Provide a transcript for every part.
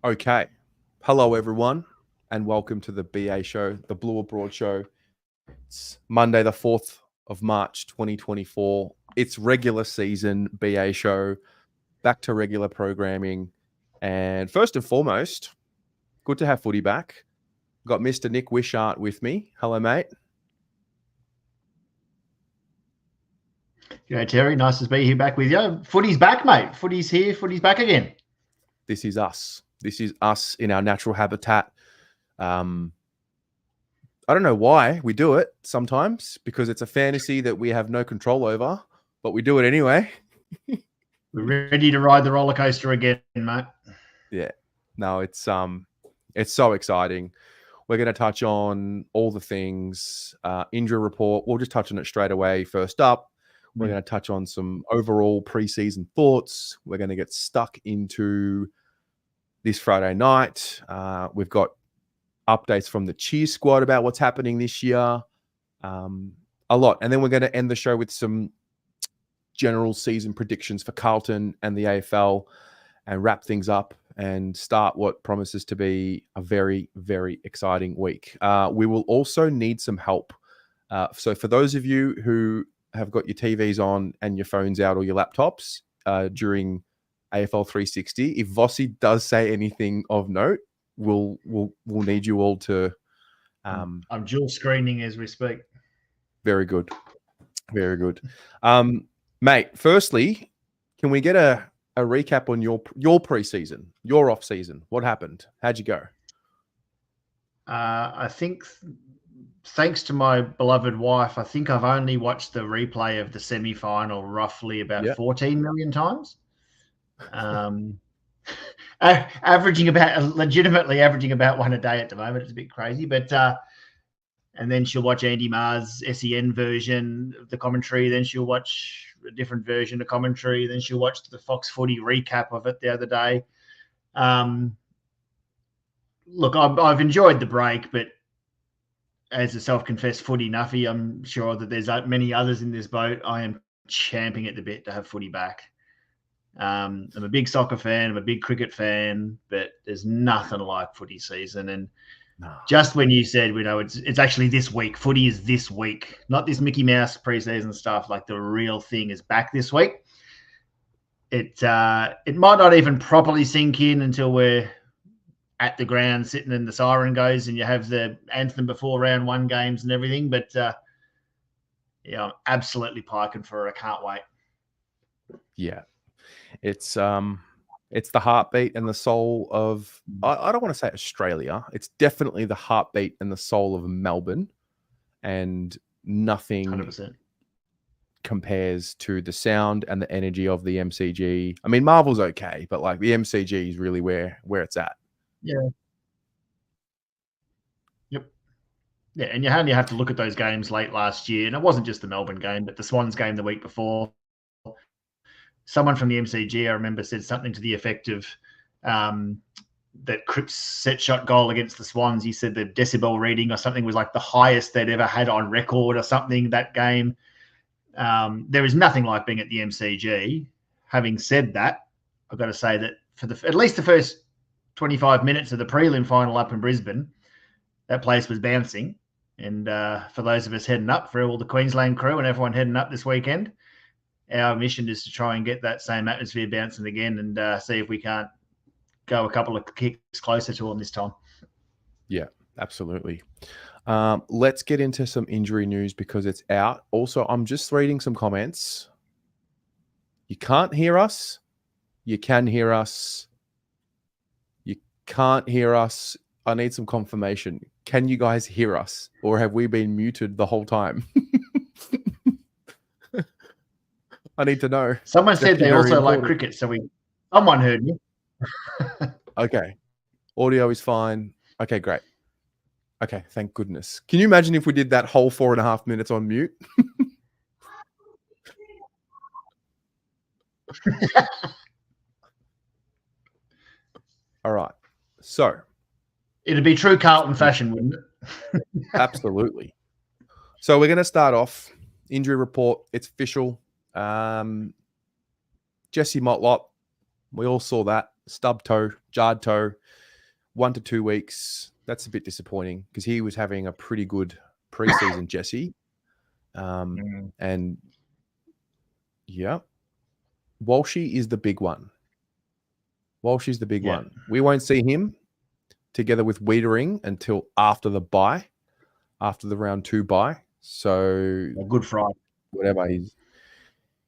Okay. Hello, everyone, and welcome to the BA show, the Blue Abroad show. It's Monday, the 4th of March, 2024. It's regular season BA show, back to regular programming. And first and foremost, good to have footy back. Got Mr. Nick Wishart with me. Hello, mate. G'day, Terry. Nice to be here back with you. Footy's back, mate. Footy's here. Footy's back again. This is us. This is us in our natural habitat. I don't know why we do it sometimes, because it's a fantasy that we have no control over, but we do it anyway. We're ready to ride the roller coaster again, mate. Yeah. No, it's so exciting. We're going to touch on all the things, injury report. We'll just touch on it straight away. First up, we're going to touch on some overall preseason thoughts. We're going to get stuck into this Friday night. We've got updates from the cheer squad about what's happening this year. A lot. And then we're going to end the show with some general season predictions for Carlton and the AFL and wrap things up and start what promises to be a very, very exciting week. We will also need some help. So for those of you who have got your TVs on and your phones out or your laptops during AFL 360, if Vossi does say anything of note, we'll need you all to. I'm dual screening as we speak. Very good, very good, mate. Firstly, can we get a recap on your preseason, your off season? What happened? How'd you go? I think, thanks to my beloved wife, I think I've only watched the replay of the semi-final roughly about 14 million times. Legitimately averaging about one a day at the moment. It's a bit crazy, but and then she'll watch Andy Marr's SEN version of the commentary. Then she'll watch a different version of commentary. Then she'll watch the Fox Footy recap of it the other day. Look, I've enjoyed the break, but as a self-confessed footy nuffy, I'm sure that there's many others in this boat. I am champing at the bit to have footy back. I'm a big soccer fan. I'm a big cricket fan, but there's nothing like footy season. And just when you said, it's actually this week, footy is this week, not this Mickey Mouse preseason stuff. Like the real thing is back this week. It might not even properly sink in until we're at the ground sitting and the siren goes and you have the anthem before round one games and everything. But I'm absolutely piking for it. I can't wait. Yeah. It's the heartbeat and the soul of, I don't want to say Australia. It's definitely the heartbeat and the soul of Melbourne, and nothing 100% compares to the sound and the energy of the MCG. I mean, Marvel's okay, but like the MCG is really where it's at. Yeah. Yep. Yeah, and you only have to look at those games late last year, and it wasn't just the Melbourne game, but the Swans game the week before. Someone from the MCG, I remember, said something to the effect of that Cripps set shot goal against the Swans. He said the decibel reading or something was like the highest they'd ever had on record or something that game. There is nothing like being at the MCG. Having said that, I've got to say that for at least the first 25 minutes of the prelim final up in Brisbane, that place was bouncing. And for those of us heading up, for all the Queensland crew and everyone heading up this weekend, our mission is to try and get that same atmosphere bouncing again and see if we can't go a couple of kicks closer to them this time. Yeah, absolutely. Let's get into some injury news because it's out. Also, I'm just reading some comments. You can't hear us. You can hear us. You can't hear us. I need some confirmation. Can you guys hear us? Or have we been muted the whole time? I need to know. Someone said they also like cricket, so someone heard me. Okay. Audio is fine. Okay, great. Okay, thank goodness. Can you imagine if we did that whole 4.5 minutes on mute? All right. So. It'd be true Carlton fashion, wouldn't it? Absolutely. So we're going to start off. Injury report. It's official. Jesse Motlop We all saw that. Stub toe, jarred toe, 1 to 2 weeks. That's a bit disappointing because he was having a pretty good preseason, Jesse. And yeah, Walshy is the big one. Walshy's the big one. We won't see him together with Wiedering until after the bye, after the round 2 bye. So a Good Friday. Whatever, he's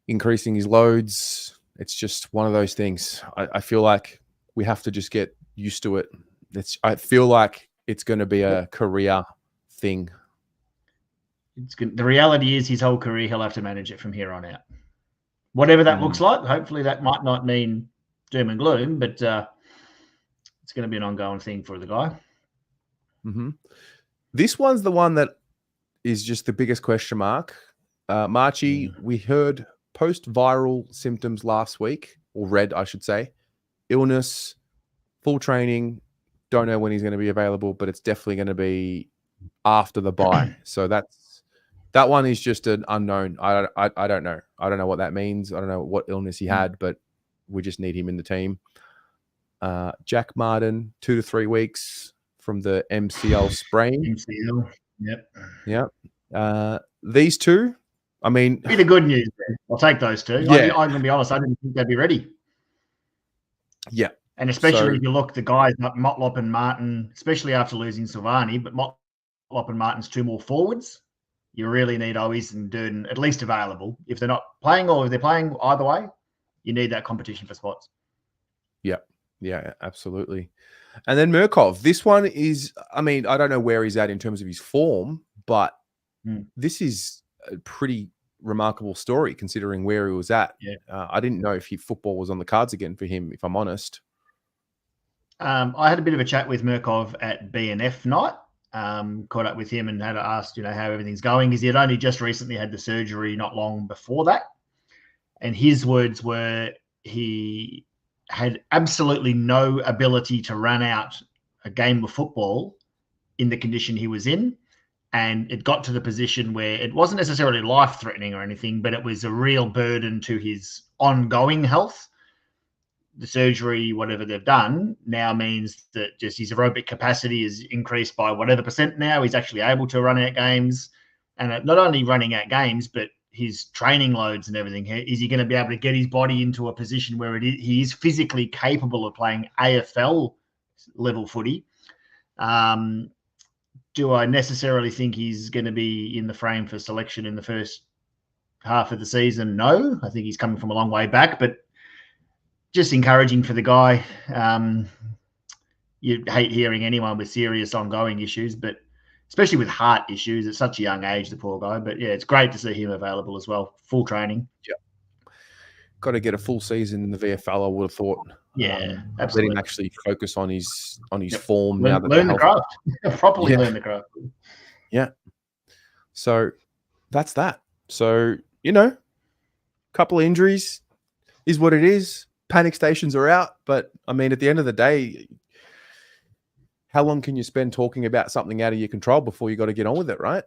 increasing his loads. It's just one of those things. I feel like we have to just get used to it. I feel like it's going to be a career thing. It's good. The reality is his whole career, he'll have to manage it from here on out. Whatever that looks like, hopefully that might not mean doom and gloom, but it's going to be an ongoing thing for the guy. This one's the one that is just the biggest question mark. Marchie, we heard post-viral symptoms last week, or read, I should say. Illness, full training. Don't know when he's going to be available, but it's definitely going to be after the bye. So that one is just an unknown. I don't know. I don't know what that means. I don't know what illness he had, but we just need him in the team. Jack Martin, 2 to 3 weeks from the MCL sprain. MCL, yep. These two, I mean, be the good news. Man. I'll take those two. Yeah. I'm going to be honest. I didn't think they'd be ready. Yeah. And especially if you look, the guys like Motlop and Martin, especially after losing Silvani, but Motlop and Martin's 2 more forwards. You really need Owies and Durden at least available. If they're not playing or if they're playing either way, you need that competition for spots. Yeah, absolutely. And then Murkov. This one is, I mean, I don't know where he's at in terms of his form, but this is a pretty remarkable story considering where he was at. Yeah. I didn't know if football was on the cards again for him, if I'm honest. I had a bit of a chat with Murkov at BNF night. Caught up with him and had asked, how everything's going, because he had only just recently had the surgery not long before that. And his words were he had absolutely no ability to run out a game of football in the condition he was in. And it got to the position where it wasn't necessarily life-threatening or anything, but it was a real burden to his ongoing health. The surgery, whatever they've done, now means that just his aerobic capacity is increased by whatever % now. He's actually able to run out games. And not only running out games, but his training loads and everything. Is he going to be able to get his body into a position where he is physically capable of playing AFL level footy? Do I necessarily think he's going to be in the frame for selection in the first half of the season? No. I think he's coming from a long way back, but just encouraging for the guy. You hate hearing anyone with serious ongoing issues, but especially with heart issues at such a young age, the poor guy. But yeah, it's great to see him available as well. Full training. Yeah. Got to get a full season in the VFL, I would have thought. Yeah, absolutely. Let him actually focus on his form learn, now that learn the craft. Properly learn the craft. Yeah. So that's that. So, couple of injuries is what it is. Panic stations are out. But I mean, at the end of the day, how long can you spend talking about something out of your control before you got to get on with it, right?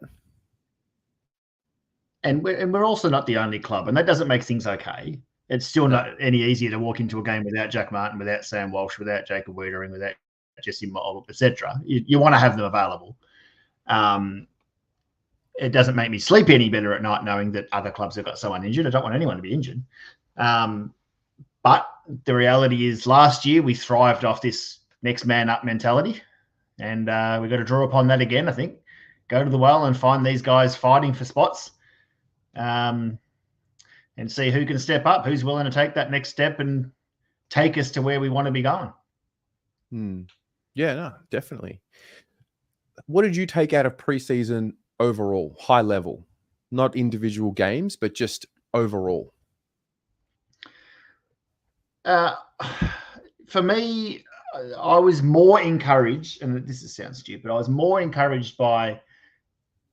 And we're also not the only club, and that doesn't make things okay. It's still not any easier to walk into a game without Jack Martin, without Sam Walsh, without Jacob Wiedering, without Jesse Motlop, etc. You want to have them available. It doesn't make me sleep any better at night knowing that other clubs have got someone injured. I don't want anyone to be injured. But the reality is last year we thrived off this next man up mentality. And we've got to draw upon that again, I think. Go to the well and find these guys fighting for spots and see who can step up, who's willing to take that next step and take us to where we want to be going. Yeah, no, definitely. What did you take out of preseason overall, high level? Not individual games, but just overall. For me, I was more encouraged, and this sounds stupid, I was more encouraged by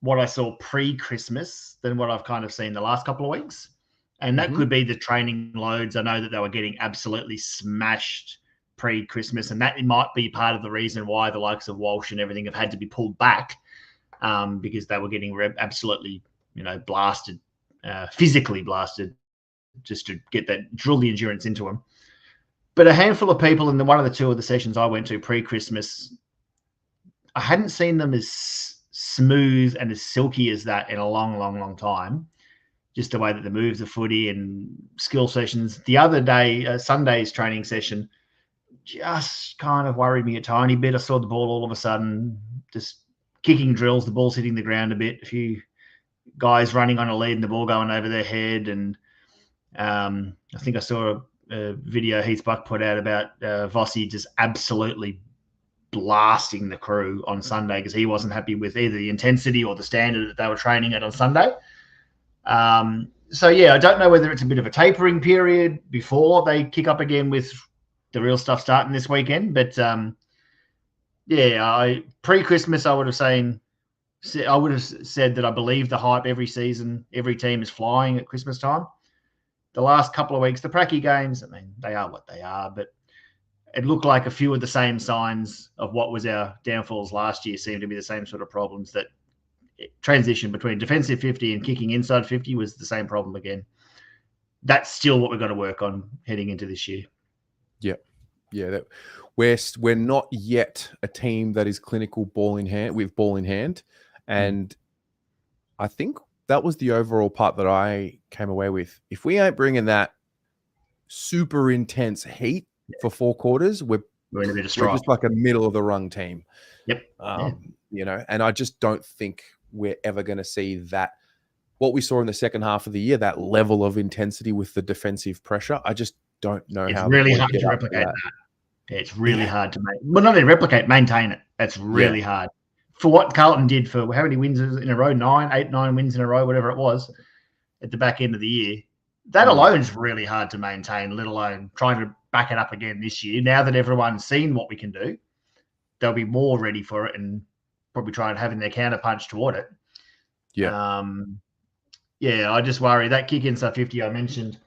what I saw pre-Christmas than what I've kind of seen the last couple of weeks. And that could be the training loads. I know that they were getting absolutely smashed pre-Christmas, and that might be part of the reason why the likes of Walsh and everything have had to be pulled back because they were getting absolutely, blasted, physically blasted, just to get that, drill the endurance into them. But a handful of people in one of the two of the sessions I went to pre-Christmas, I hadn't seen them as smooth and as silky as that in a long, long, long time. Just the way that they move the footy and skill sessions. The other day, Sunday's training session, just kind of worried me a tiny bit. I saw the ball all of a sudden, just kicking drills, the ball's hitting the ground a bit, a few guys running on a lead and the ball going over their head. And I think I saw a video Heath Buck put out about Vossi just absolutely blasting the crew on Sunday because he wasn't happy with either the intensity or the standard that they were training at on Sunday. So, yeah, I don't know whether it's a bit of a tapering period before they kick up again with the real stuff starting this weekend. But, pre-Christmas, I would have said that I believe the hype every season, every team is flying at Christmas time. The last couple of weeks, the Pracky games, I mean, they are what they are, but it looked like a few of the same signs of what was our downfalls last year seemed to be the same sort of problems. That transition between defensive 50 and kicking inside 50 was the same problem again. That's still what we've got to work on heading into this year. Yeah. We're not yet a team that is clinical ball in hand. And I think that was the overall part that I came away with. If we ain't bringing that super intense heat for 4 quarters, we're in a bit of strife. We're just like a middle of the rung team. Yep. And I just don't think we're ever going to see that. What we saw in the second half of the year, that level of intensity with the defensive pressure, I just don't know how. It's really hard to replicate that. It's really hard to make. Well, not only replicate, maintain it. That's really hard. For what Carlton did for how many wins in a row? 9 wins in a row, whatever it was, at the back end of the year. That alone is really hard to maintain, let alone trying to back it up again this year. Now that everyone's seen what we can do, they'll be more ready for it and probably try and having their counterpunch toward it. Yeah. I just worry that kick inside 50 I mentioned.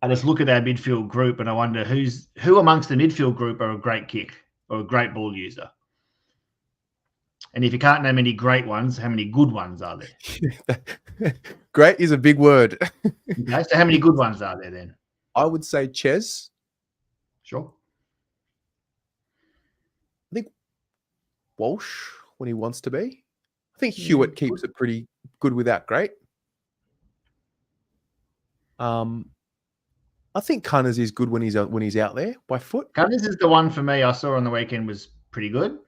I just look at our midfield group and I wonder who amongst the midfield group are a great kick or a great ball user. And if you can't name any great ones, how many good ones are there? Great is a big word. Okay, so how many good ones are there then? I would say Ches. Sure. I think Walsh when he wants to be. I think Hewitt keeps it pretty good without great. I think Cunners is good when he's out there by foot. Cunners is the one for me I saw on the weekend was pretty good.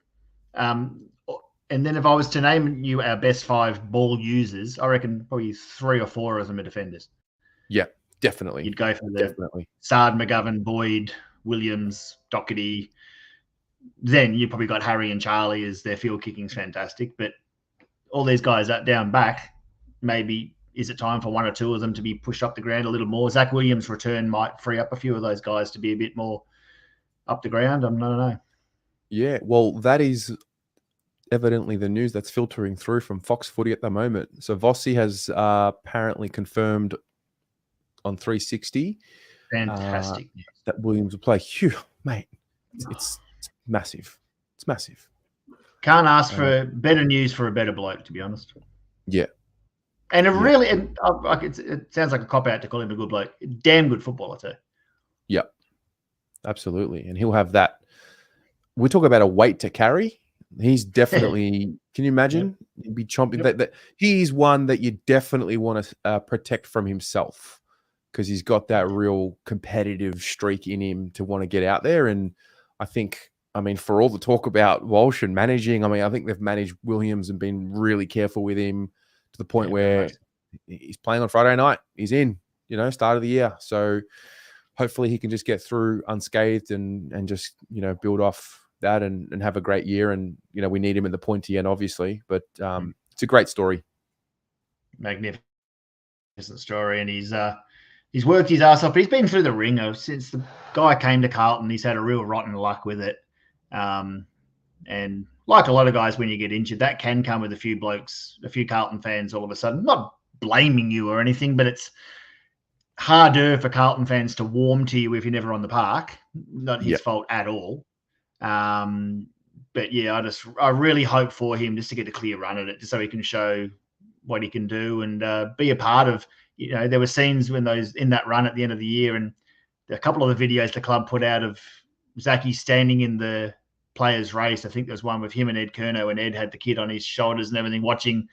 And then if I was to name you our best 5 ball users, I reckon probably 3 or 4 of them are defenders. Yeah, definitely. You'd go for the Sard, McGovern, Boyd, Williams, Doherty. Then you probably got Harry and Charlie as their field kicking's fantastic. But all these guys up down back, maybe is it time for 1 or 2 of them to be pushed up the ground a little more? Zack Williams' return might free up a few of those guys to be a bit more up the ground. I don't know. Yeah, well, that is evidently the news that's filtering through from Fox Footy at the moment. So Vossi has apparently confirmed on 360 fantastic that Williams will play. Phew, mate, it's massive. It's massive. Can't ask for better news for a better bloke, to be honest. Yeah. And it sounds like a cop-out to call him a good bloke. Damn good footballer too. Yeah, absolutely. And he'll have that. We talk about a weight to carry. He's definitely. Can you imagine? He'd be chomping. That he's one that you definitely want to protect from himself because he's got that real competitive streak in him to want to get out there. And I think, for all the talk about Walsh and managing, I think they've managed Williams and been really careful with him to the point where he's playing on Friday night. He's in, start of the year. So hopefully he can just get through unscathed and just, build off that and have a great year. And, we need him at the pointy end, obviously, but it's a great story. Magnificent story. And he's worked his ass off, but he's been through the ringer since the guy came to Carlton. He's had a real rotten luck with it. And like a lot of guys, when you get injured, that can come with a few Carlton fans all of a sudden, not blaming you or anything, but it's harder for Carlton fans to warm to you if you're never on the park. Not his fault at all. But yeah, I really hope for him just to get a clear run at it, just so he can show what he can do and be a part of. There were scenes when in that run at the end of the year, and a couple of the videos the club put out of Zachy standing in the players' race. I think there was one with him and Ed Curnow, and Ed had the kid on his shoulders and everything, watching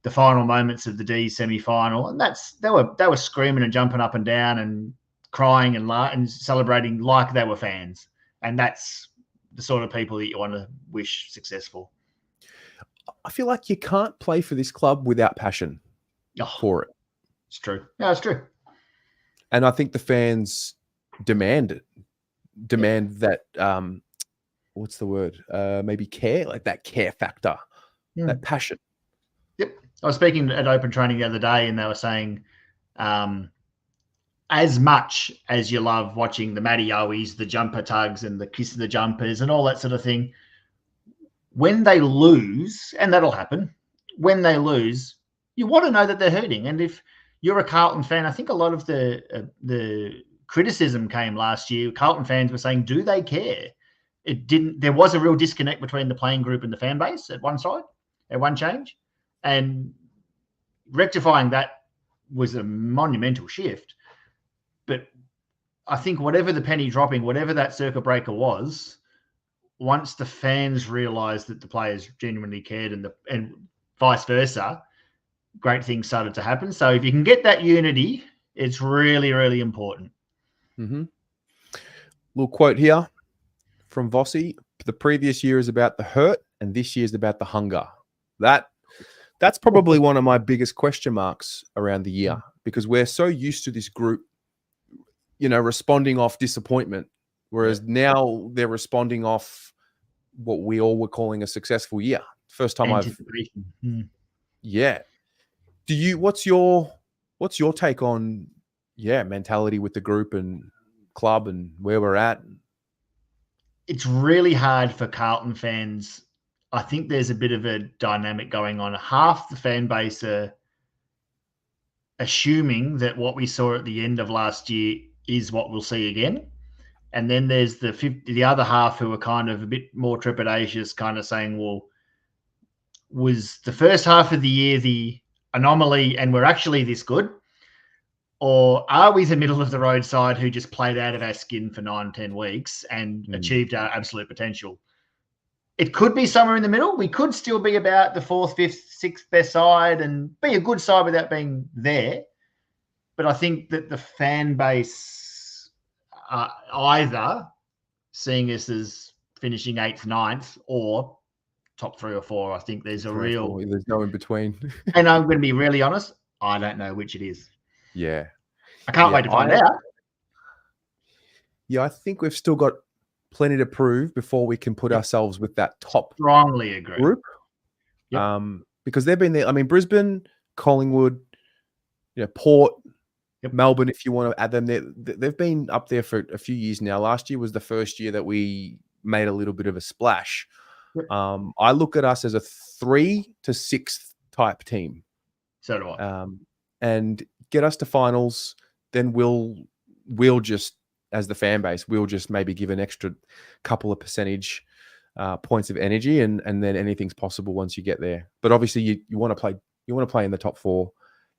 the final moments of the D semi-final. And they were screaming and jumping up and down and crying and celebrating like they were fans. And that's the sort of people that you want to wish successful. I feel like you can't play for this club without passion for it. It's true. No, it's true. And I think the fans demand it. That, what's the word? Maybe care, like that care factor, that passion. Yep. I was speaking at open training the other day, and they were saying, as much as you love watching the Matty Owies, the jumper tugs and the kiss of the jumpers and all that sort of thing, when they lose, and that'll happen, when they lose, you want to know that they're hurting. And if you're a Carlton fan, I think a lot of the criticism came last year. Carlton fans were saying, do they care? It didn't. There was a real disconnect between the playing group and the fan base at one side, at one change. And rectifying that was a monumental shift. But I think whatever the penny dropping, whatever that circuit breaker was, once the fans realised that the players genuinely cared and vice versa, great things started to happen. So if you can get that unity, it's really, really important. Mm-hmm. Little quote here from Vossi. The previous year is about the hurt and this year is about the hunger. That's probably one of my biggest question marks around the year, because we're so used to this group, responding off disappointment, whereas now they're responding off what we all were calling a successful year. First time Yeah. What's your take on mentality with the group and club and where we're at? It's really hard for Carlton fans. I think there's a bit of a dynamic going on. Half the fan base are assuming that what we saw at the end of last year is what we'll see again. And then there's the other half who are kind of a bit more trepidatious, kind of saying, well, was the first half of the year the anomaly and we're actually this good? Or are we the middle of the road side who just played out of our skin for 9-10 weeks and achieved our absolute potential? It could be somewhere in the middle. We could still be about the 4th, 5th, 6th best side and be a good side without being there. But I think that the fan base are either seeing us as finishing 8th, 9th, or top 3 or 4. I think there's there's no in between. And I'm going to be really honest, I don't know which it is. Yeah. I can't wait to find out. Yeah, I think we've still got plenty to prove before we can put ourselves with that top strongly agree group. Yep. Because they've been there. I mean, Brisbane, Collingwood, Port, Melbourne, if you want to add them there, they've been up there for a few years now. Last year was the first year that we made a little bit of a splash. Yep. I look at us as a 3 to 6th type team. So do I. And get us to finals, then we'll just, as the fan base, we'll just maybe give an extra couple of percentage points of energy, and then anything's possible once you get there. But obviously, you want to play in the top 4.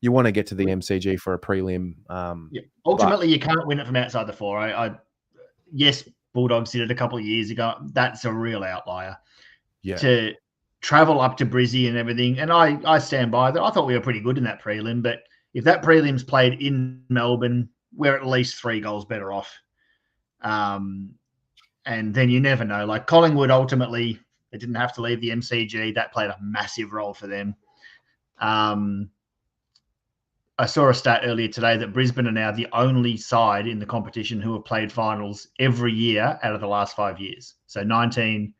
You want to get to the MCG for a prelim. Ultimately, you can't win it from outside the 4. Yes, Bulldogs did it a couple of years ago. That's a real outlier. Yeah. To travel up to Brizzy and everything, and I stand by that. I thought we were pretty good in that prelim, but if that prelim's played in Melbourne, we're at least 3 goals better off. And then you never know. Like Collingwood, ultimately, they didn't have to leave the MCG. That played a massive role for them. I saw a stat earlier today that Brisbane are now the only side in the competition who have played finals every year out of the last 5 years. So 18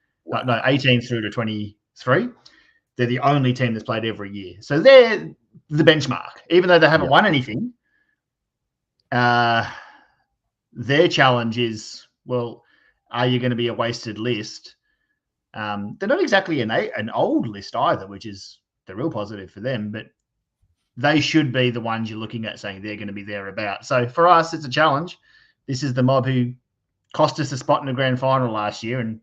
through to 23. They're the only team that's played every year. So they're the benchmark. Even though they haven't won anything, their challenge is, well, are you going to be a wasted list? They're not exactly an old list either, which is the real positive for them, but they should be the ones you're looking at saying they're going to be thereabouts. So for us, it's a challenge. This is the mob who cost us a spot in the grand final last year, and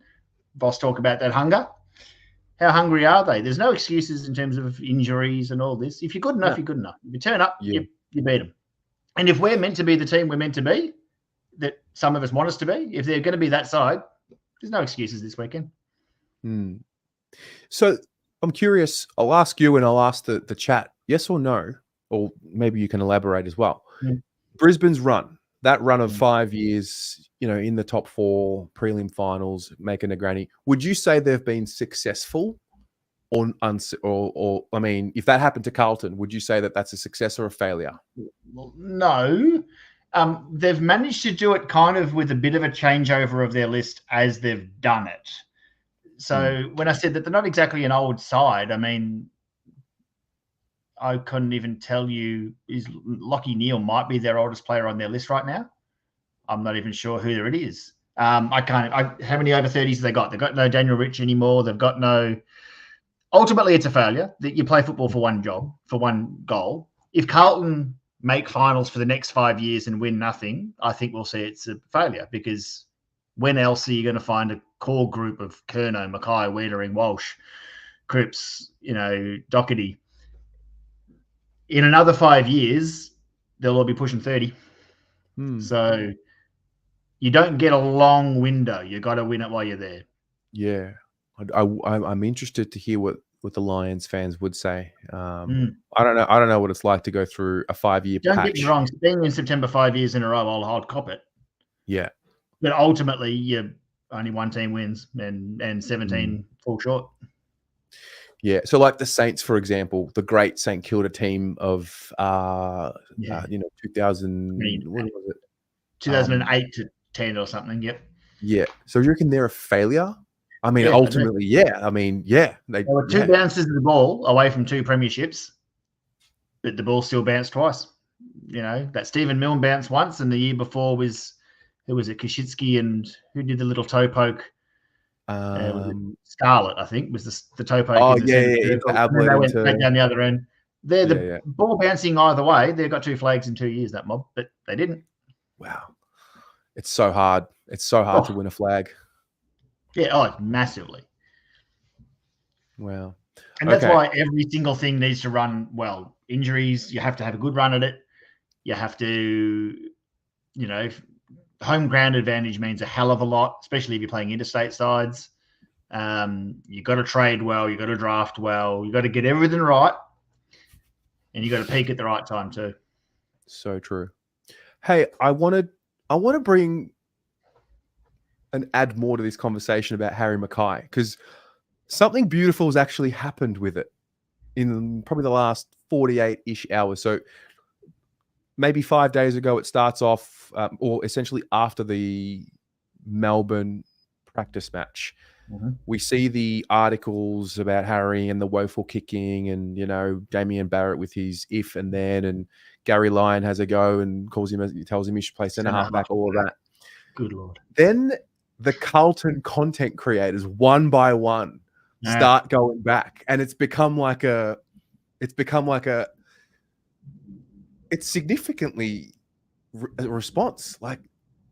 Boss talk about that hunger. How hungry are they? There's no excuses in terms of injuries and all this. If you're good enough, you're good enough. If you turn up, you beat them. And if we're meant to be the team we're meant to be, some of us want us to be. If they're going to be that side, there's no excuses this weekend. So I'm curious. I'll ask you and I'll ask the chat, yes or no, or maybe you can elaborate as well. Brisbane's run, that run of 5 years, in the top 4 prelim finals, making a granny. Would you say they've been successful? Or I mean, if that happened to Carlton, would you say that that's a success or a failure? Well, no. They've managed to do it kind of with a bit of a changeover of their list as they've done it. So when I said that they're not exactly an old side, I mean, I couldn't even tell you, is Lockie Neal might be their oldest player on their list right now. I'm not even sure who it is. How many over 30s have they got? They've got no Daniel Rich anymore. They've got no... Ultimately, it's a failure that you play football for one job, for one goal. If Carlton make finals for the next 5 years and win nothing, I think we'll see it's a failure, because when else are you going to find a core group of Curnow, McKay, Wiedering, Walsh, Cripps, Doherty? In another 5 years, they'll all be pushing 30. So you don't get a long window. You got to win it while you're there. Yeah. I'm interested to hear what the Lions fans would say. I don't know what it's like to go through a 5-year patch. Don't get me wrong. Being in September 5 years in a row, I'll cop it. Yeah. But ultimately, you only one team wins and 17 fall short. Yeah. So like the Saints, for example, the great St Kilda team of 2000, what was it? 2008 to 10 or something. Yep. Yeah. So you reckon they're a failure? I mean, ultimately, yeah. I mean, yeah. There were 2 bounces of the ball away from 2 premierships, but the ball still bounced twice. That Stephen Milne bounced once, and the year before was, who was it? Kashitsky, and who did the little toe poke? Scarlett, I think, was the toe poke. Oh, in the into Adelaide. They went straight down the other end. They're the ball bouncing either way. They've got 2 flags in 2 years, that mob, but they didn't. Wow. It's so hard. It's so hard to win a flag. Yeah, massively. Wow. And that's why every single thing needs to run well. Injuries, you have to have a good run at it. You have to, home ground advantage means a hell of a lot, especially if you're playing interstate sides. You got to trade well. You got to draft well. You got to get everything right, and you got to peak at the right time too. So true. Hey, I want to bring and add more to this conversation about Harry McKay, because something beautiful has actually happened with it in probably the last 48-ish hours. So maybe 5 days ago, it starts off, or essentially after the Melbourne practice match. We see the articles about Harry and the woeful kicking, and Damien Barrett with his if and then, and Gary Lyon has a go and tells him he should play centre half back, all of that. Good Lord. Then the Carlton content creators, one by one, start going back, and it's significantly a response. Like,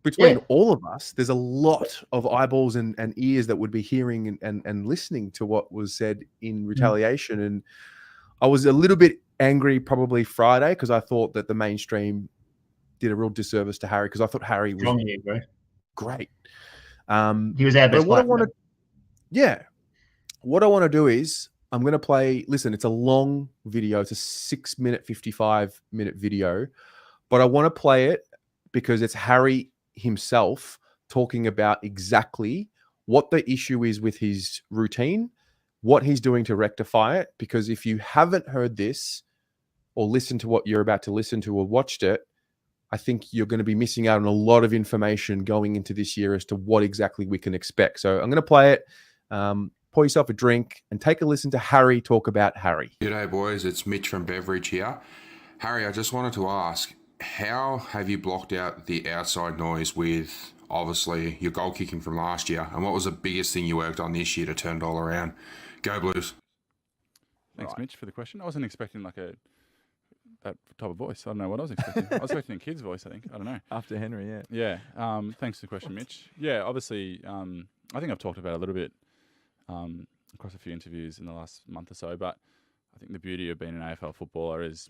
between all of us, there's a lot of eyeballs and ears that would be hearing and listening to what was said in retaliation. And I was a little bit angry probably Friday, because I thought that the mainstream did a real disservice to Harry, because I thought Harry was great. He was our best player. What I want to do is I'm going to play. Listen, it's a long video. It's a 6-minute, 55-minute video, but I want to play it because it's Harry himself talking about exactly what the issue is with his routine, what he's doing to rectify it. Because if you haven't heard this or listened to what you're about to listen to or watched it, I think you're going to be missing out on a lot of information going into this year as to what exactly we can expect. So I'm going to play it. Pour yourself a drink and take a listen to Harry talk about Harry. G'day, boys. It's Mitch from Beveridge here. Harry, I just wanted to ask, how have you blocked out the outside noise with, obviously, your goal kicking from last year? And what was the biggest thing you worked on this year to turn it all around? Go Blues. Thanks, Mitch, for the question. I wasn't expecting that type of voice. I don't know what I was expecting. I was expecting a kid's voice, I think. I don't know. After Henry, yeah. Yeah. Thanks for the question, Mitch. Yeah, obviously, I think I've talked about it a little bit across a few interviews in the last month or so, but I think the beauty of being an AFL footballer is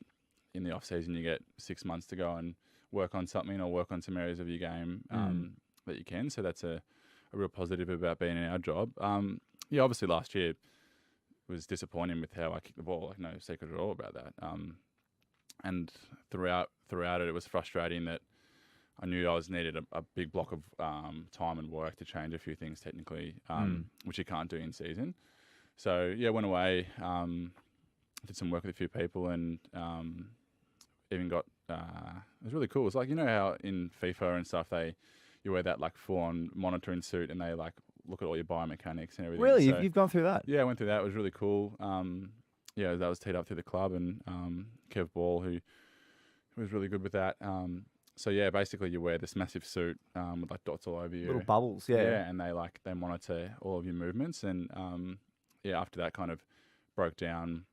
in the off-season you get 6 months to go and work on something or work on some areas of your game that you can. So that's a real positive about being in our job. Yeah, obviously last year was disappointing with how I kicked the ball. Like, no secret at all about that. And throughout it, it was frustrating that I knew I was needed a big block of time and work to change a few things technically, which you can't do in season. So yeah, went away, did some work with a few people, and even got it was really cool. It's like, you know how in FIFA and stuff you wear that like full-on monitoring suit and they like look at all your biomechanics and everything. Really, So, you've gone through that? yeah, I went through that. It was really cool. Yeah, that was teed up through the club, and Kev Ball, who was really good with that. So yeah, basically you wear this massive suit with like dots all over you, Little bubbles, yeah. Yeah, and they monitor all of your movements, and yeah, after that kind of broke down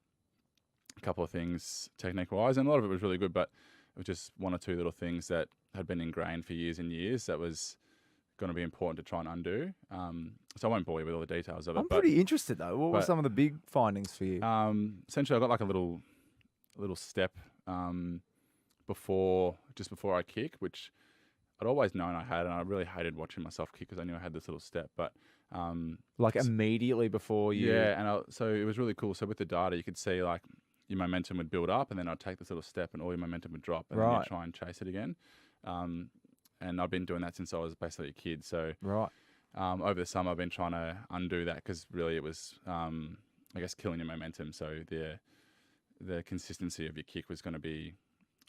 a couple of things technique wise, and a lot of it was really good, but it was just one or two little things that had been ingrained for years and years that was going to be important to try and undo. So I won't bore you with all the details of it. I'm pretty interested though. What were some of the big findings for you? Essentially, I got like a little step before I kick, which I'd always known I had, and I really hated watching myself kick because I knew I had this little step. But like immediately before you, yeah, and so it was really cool. So with the data, you could see like your momentum would build up, and then I'd take this little step, and all your momentum would drop, and then you'd try and chase it again. And I've been doing that since I was basically a kid. So over the summer, I've been trying to undo that because really it was, I guess, killing your momentum. So the consistency of your kick was going to be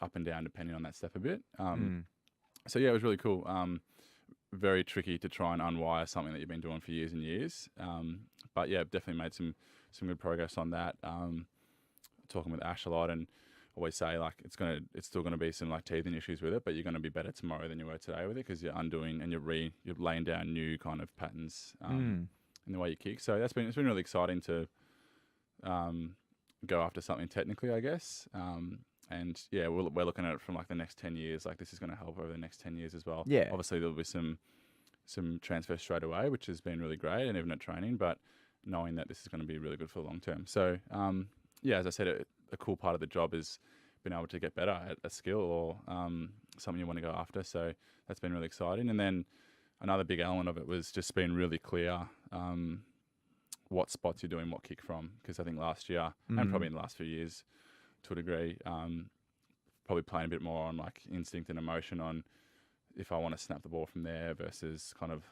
up and down depending on that step a bit. So yeah, it was really cool. Very tricky to try and unwire something that you've been doing for years and years. But yeah, definitely made some good progress on that. Talking with Ash a lot, and always say like it's still gonna be some like teething issues with it, but you're gonna be better tomorrow than you were today with it because you're undoing and you're laying down new kind of patterns in the way you kick. So it's been really exciting to go after something technically, I guess. And yeah, we're looking at it from like the next 10 years. Like this is going to help over the next 10 years as well. Yeah. Obviously there'll be some transfer straight away, which has been really great, and even at training, but knowing that this is going to be really good for the long term. So yeah, as I said, a cool part of the job is being able to get better at a skill or something you want to go after. So that's been really exciting. And then another big element of it was just being really clear what spots you're doing what kick from. Because I think last year and probably in the last few years to a degree, probably playing a bit more on like instinct and emotion on if I want to snap the ball from there versus kind of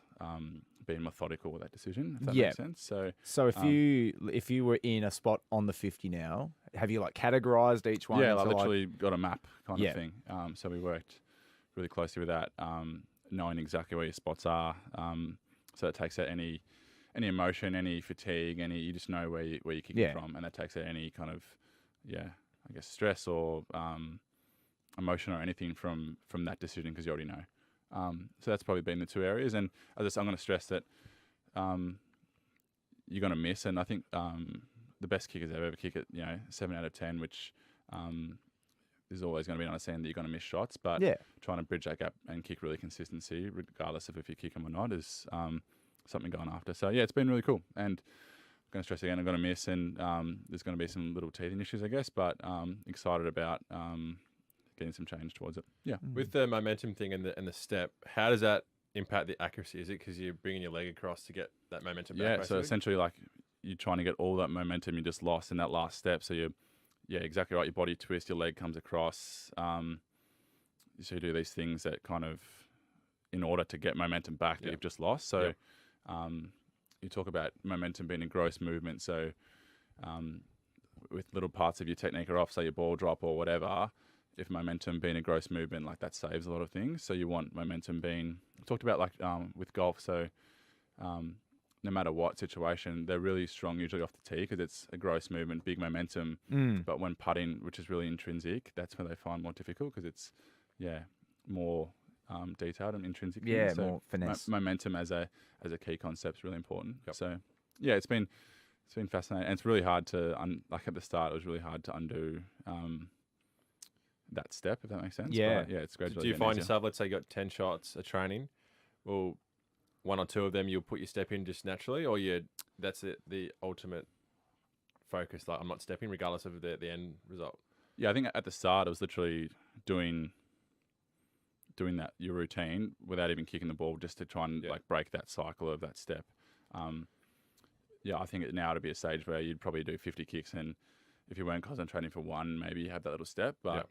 being methodical with that decision, if that makes sense. So if you were in a spot on the 50 now, have you like categorized each one? Yeah, I literally got a map kind of thing. So we worked really closely with that, knowing exactly where your spots are. So it takes out any emotion, any fatigue, you just know where you're kicking from, and that takes out any kind of I guess stress or emotion or anything from that decision because you already know. So that's probably been the two areas, and I'm going to stress that you're going to miss, and I think the best kickers I've ever kicked at 7 out of 10, which is always going to be an understanding that you're going to miss shots, but trying to bridge that gap and kick really consistency, regardless of if you kick them or not, is something going after. So yeah, it's been really cool, and I'm going to stress again, I'm going to miss, and there's going to be some little teething issues, I guess, but excited about getting some change towards it. Yeah. With the momentum thing and the step, how does that impact the accuracy? Is it because you're bringing your leg across to get that momentum back? Yeah, so essentially like you're trying to get all that momentum you just lost in that last step. So exactly right. Your body twist, your leg comes across. So you do these things that kind of, in order to get momentum back that you've just lost. So you talk about momentum being a gross movement. So with little parts of your technique are off, say your ball drop or whatever, if momentum being a gross movement, like that saves a lot of things. So you want momentum being, I talked about like with golf. So no matter what situation, they're really strong usually off the tee because it's a gross movement, big momentum. But when putting, which is really intrinsic, that's where they find more difficult because it's, more detailed and intrinsic. Yeah, so more finesse. Momentum as a key concept is really important. So yeah, it's been fascinating, and it's really hard to like at the start, it was really hard to undo that step, if that makes sense. Yeah, but, it's great. Do you find yourself, let's say you got 10 shots at training, well, one or two of them you'll put your step in just naturally, or that's it, the ultimate focus, like I'm not stepping regardless of the end result? Yeah, I think at the start it was literally doing doing that your routine without even kicking the ball, just to try and like break that cycle of that step. I think now to be a stage where you'd probably do 50 kicks, and if you weren't concentrating for one, maybe you have that little step, but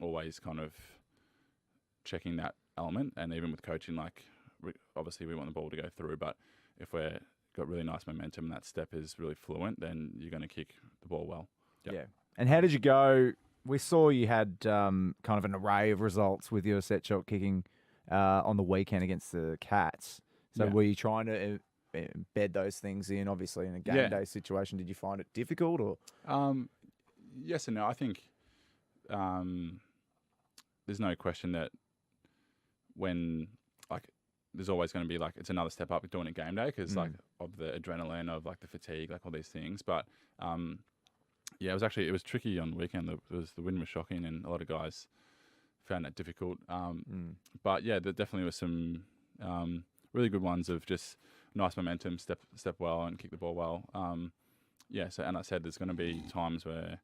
always kind of checking that element. And even with coaching, like obviously we want the ball to go through, but if we're got really nice momentum and that step is really fluent, then you're going to kick the ball well. Yeah. And how did you go? We saw you had kind of an array of results with your set shot kicking on the weekend against the Cats. So were you trying to embed those things in, obviously, in a game day situation? Did you find it difficult, or? Yes and no. I think there's no question that when there's always going to be it's another step up doing a game day because of the adrenaline, of the fatigue, all these things. But it was tricky on the weekend. The wind was shocking, and a lot of guys found that difficult. But there definitely was some really good ones of just nice momentum, step well, and kick the ball well. So, and I said there's going to be times where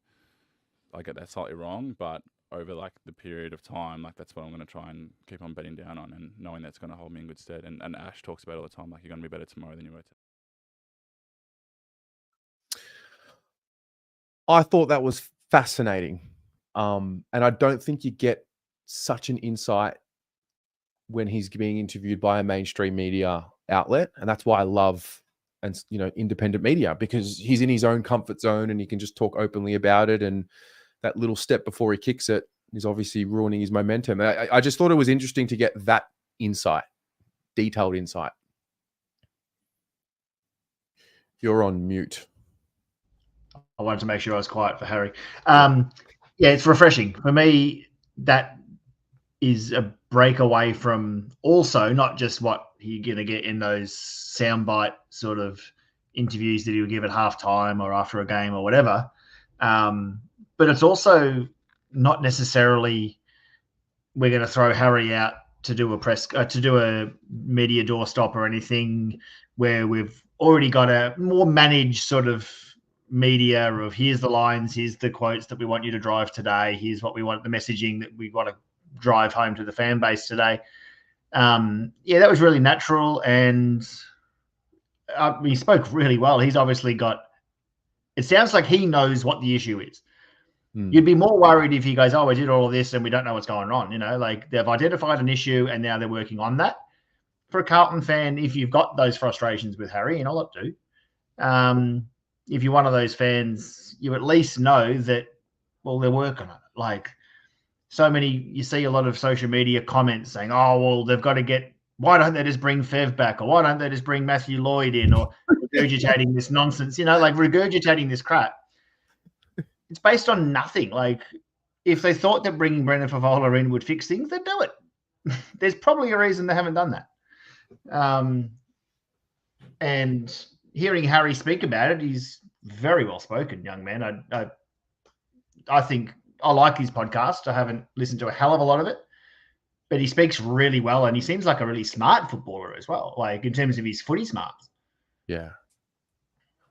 I get that slightly wrong, but over the period of time, that's what I'm going to try and keep on betting down on, and knowing that's going to hold me in good stead. And Ash talks about it all the time, you're going to be better tomorrow than you were today. I thought that was fascinating. And I don't think you get such an insight when he's being interviewed by a mainstream media outlet. And that's why I love independent media, because he's in his own comfort zone and he can just talk openly about it. And that little step before he kicks it is obviously ruining his momentum. I just thought it was interesting to get that insight, detailed insight. You're on mute. I wanted to make sure I was quiet for Harry. It's refreshing. For me, that is a breakaway from also not just what you're going to get in those soundbite sort of interviews that he'll give at halftime or after a game or whatever. But it's also not necessarily we're going to throw Harry out to do a media doorstop or anything where we've already got a more managed sort of media of here's the lines, here's the quotes that we want you to drive today, here's what we want, the messaging that we want to drive home to the fan base today. That was really natural, and he spoke really well. He's obviously it sounds like he knows what the issue is. You'd be more worried if he goes, oh, we did all of this and we don't know what's going on. They've identified an issue and now they're working on that. For a Carlton fan, if you've got those frustrations with Harry, and a lot do, if you're one of those fans, you at least know that, well, they're working on it. You see a lot of social media comments saying, oh, well, they've got to why don't they just bring Fev back? Or why don't they just bring Matthew Lloyd in? Or regurgitating this nonsense, regurgitating this crap. It's based on nothing. If they thought that bringing Brendan Favola in would fix things, they'd do it. There's probably a reason they haven't done that. And hearing Harry speak about it, he's very well spoken, young man. I think I like his podcast. I haven't listened to a hell of a lot of it, but he speaks really well, and he seems like a really smart footballer as well, in terms of his footy smarts. Yeah.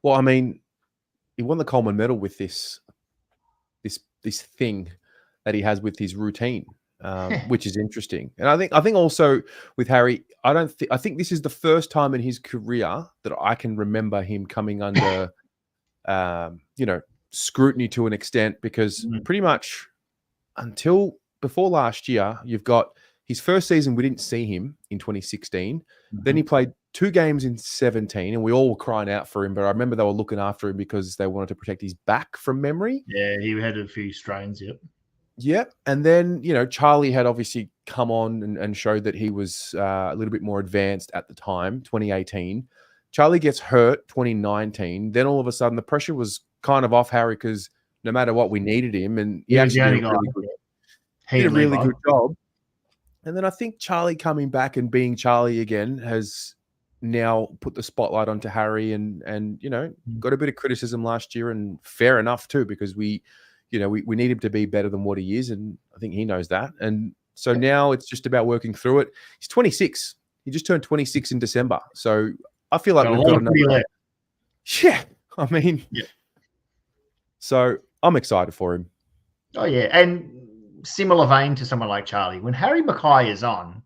Well, I mean, he won the Coleman Medal with this thing that he has with his routine, which is interesting. And I think also with Harry, I think this is the first time in his career that I can remember him coming under, scrutiny to an extent, because pretty much until before last year, you've got his first season, we didn't see him in 2016. Then he played 2 games in 17, and we all were crying out for him. But I remember they were looking after him because they wanted to protect his back from memory. Yeah, he had a few strains, yep. Yep. And then, Charlie had obviously come on and showed that he was a little bit more advanced at the time, 2018. Charlie gets hurt 2019. Then all of a sudden the pressure was kind of off Harry because no matter what, we needed him. And he actually did a really good job. And then I think Charlie coming back and being Charlie again has now put the spotlight onto Harry and got a bit of criticism last year, and fair enough too, because we need him to be better than what he is. And I think he knows that. And so now it's just about working through it. He's 26. He just turned 26 in December. So I feel like we've got enough. Yeah. I mean, so I'm excited for him. Oh, yeah. And similar vein to someone like Charlie. When Harry McKay is on,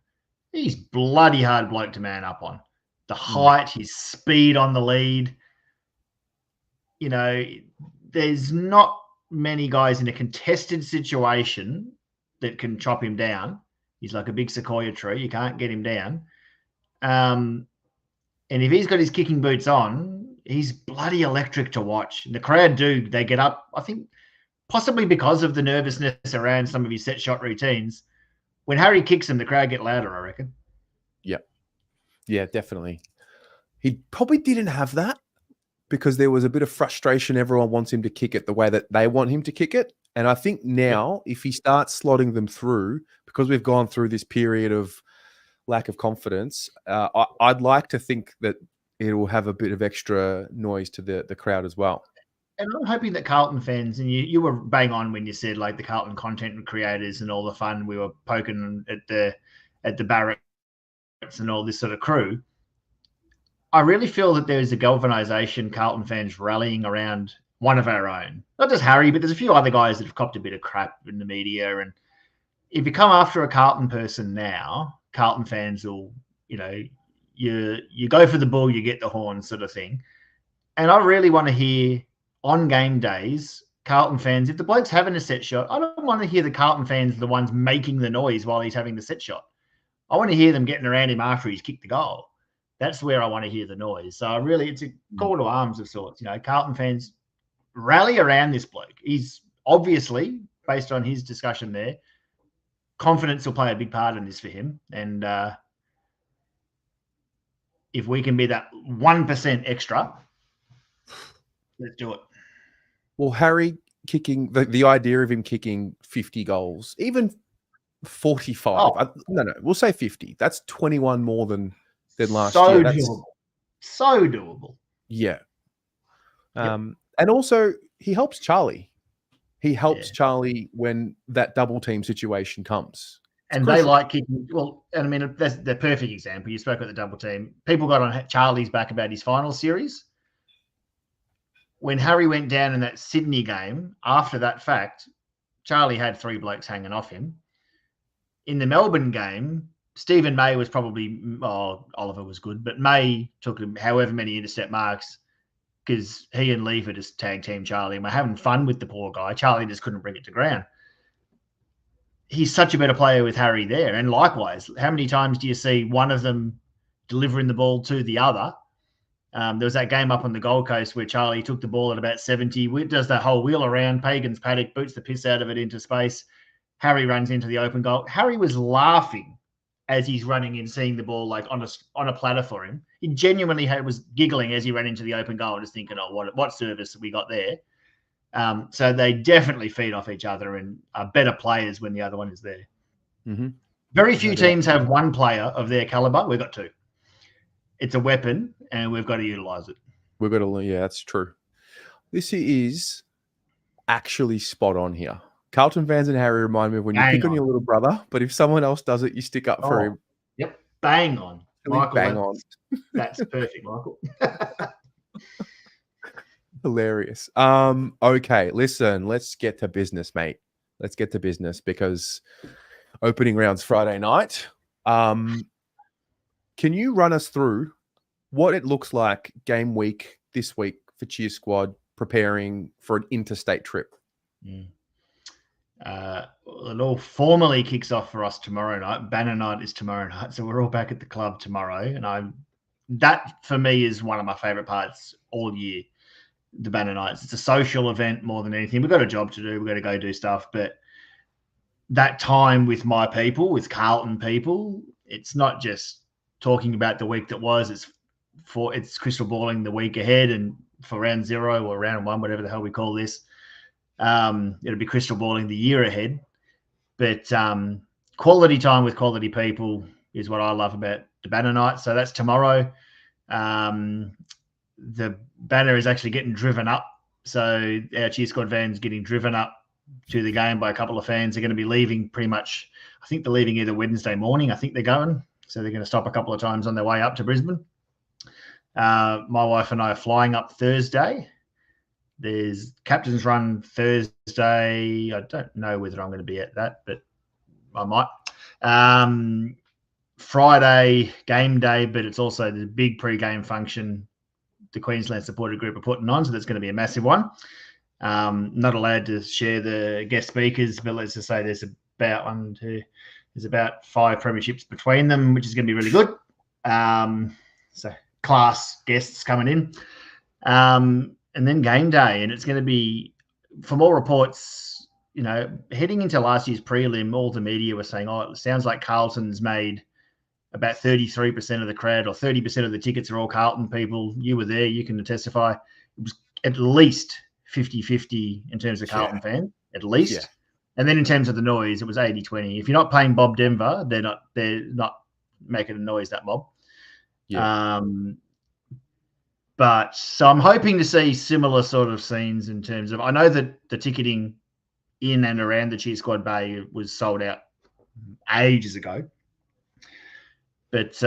he's bloody hard bloke to man up on. The height, his speed on the lead. You know, there's not many guys in a contested situation that can chop him down. He's like a big sequoia tree. You can't get him down. And if he's got his kicking boots on, he's bloody electric to watch. And the crowd they get up, I think, possibly because of the nervousness around some of his set shot routines. When Harry kicks him, the crowd get louder, I reckon. Yeah, definitely. He probably didn't have that because there was a bit of frustration. Everyone wants him to kick it the way that they want him to kick it. And I think now, if he starts slotting them through, because we've gone through this period of lack of confidence, I'd like to think that it will have a bit of extra noise to the crowd as well. And I'm hoping that Carlton fans, and you were bang on when you said like the Carlton content creators and all the fun we were poking at the Barretts and all this sort of crew. I really feel that there's a galvanization, Carlton fans rallying around one of our own. Not just Harry, but there's a few other guys that have copped a bit of crap in the media. And if you come after a Carlton person now, Carlton fans will, you go for the bull, you get the horn sort of thing. And I really want to hear on game days, Carlton fans, if the bloke's having a set shot, I don't want to hear the Carlton fans the ones making the noise while he's having the set shot. I want to hear them getting around him after he's kicked the goal. That's where I want to hear the noise. So it's a call to arms of sorts. Carlton fans rally around this bloke. He's obviously, based on his discussion there, confidence will play a big part in this for him. And if we can be that 1% extra, let's do it. Well, Harry kicking, the idea of him kicking 50 goals, even 45. No, we'll say 50. That's 21 more than last year. Doable. So doable. Yeah. And also, he helps Charlie. He helps Charlie when that double team situation comes. And they like kicking. Well, and I mean, that's the perfect example. You spoke about the double team. People got on Charlie's back about his final series. When Harry went down in that Sydney game, after that fact, Charlie had 3 blokes hanging off him. In the Melbourne game, Stephen May was probably, Oliver was good, but May took him however many intercept marks because he and Leafer just tag team Charlie and we're having fun with the poor guy. Charlie just couldn't bring it to ground. He's such a better player with Harry there. And likewise, how many times do you see one of them delivering the ball to the other? There was that game up on the Gold Coast where Charlie took the ball at about 70, does that whole wheel around, Pagan's paddock, boots the piss out of it into space. Harry runs into the open goal. Harry was laughing as he's running in, seeing the ball like on a platter for him. He genuinely was giggling as he ran into the open goal, just thinking, what service we got there. So they definitely feed off each other and are better players when the other one is there. Mm-hmm. Very few teams have one player of their caliber. We've got 2. It's a weapon, and we've got to utilize it. We've got to, that's true. This is actually spot on here. Carlton fans and Harry remind me of when you pick on your little brother, but if someone else does it, you stick up for him. Yep, bang on. Michael, bang on. That's perfect, Michael. Hilarious. Okay, listen, let's get to business, mate. Let's get to business because opening round's Friday night. Can you run us through what it looks like game week this week for Cheer Squad preparing for an interstate trip? It all formally kicks off for us tomorrow night. Banner night is tomorrow night, so we're all back at the club tomorrow. And that for me is one of my favorite parts all year. The Banner nights. It's a social event more than anything. We've got a job to do. We've got to go do stuff, but that time with my people, with Carlton people, it's not just talking about the week that was. It's crystal balling the week ahead, and for round 0 or round 1, whatever the hell we call this. It'll be crystal balling the year ahead, but quality time with quality people is what I love about the Banner night. So that's tomorrow. The banner is actually getting driven up. So our Cheer Squad van's getting driven up to the game by a couple of fans. They're going to be leaving pretty much, I think they're leaving either Wednesday morning. I think they're going. So they're going to stop a couple of times on their way up to Brisbane. My wife and I are flying up Thursday. There's captain's run Thursday. I don't know whether I'm going to be at that, but I might. Friday, game day, but it's also the big pre-game function the Queensland supporter group are putting on, so that's going to be a massive one. Not allowed to share the guest speakers, but let's just say there's about 5 premierships between them, which is going to be really good. So class guests coming in. And then game day, and it's going to be, from all reports, heading into last year's prelim, all the media were saying, it sounds like Carlton's made about 33% of the crowd, or 30% of the tickets are all Carlton people. You were there, you can testify. It was at least 50-50 in terms of Carlton fan, at least. Yeah. And then in terms of the noise, it was 80-20. If you're not playing Bob Denver, they're not making a noise, that mob. Yeah. But so I'm hoping to see similar sort of scenes in terms of, I know that the ticketing in and around the Cheer Squad Bay was sold out ages ago. But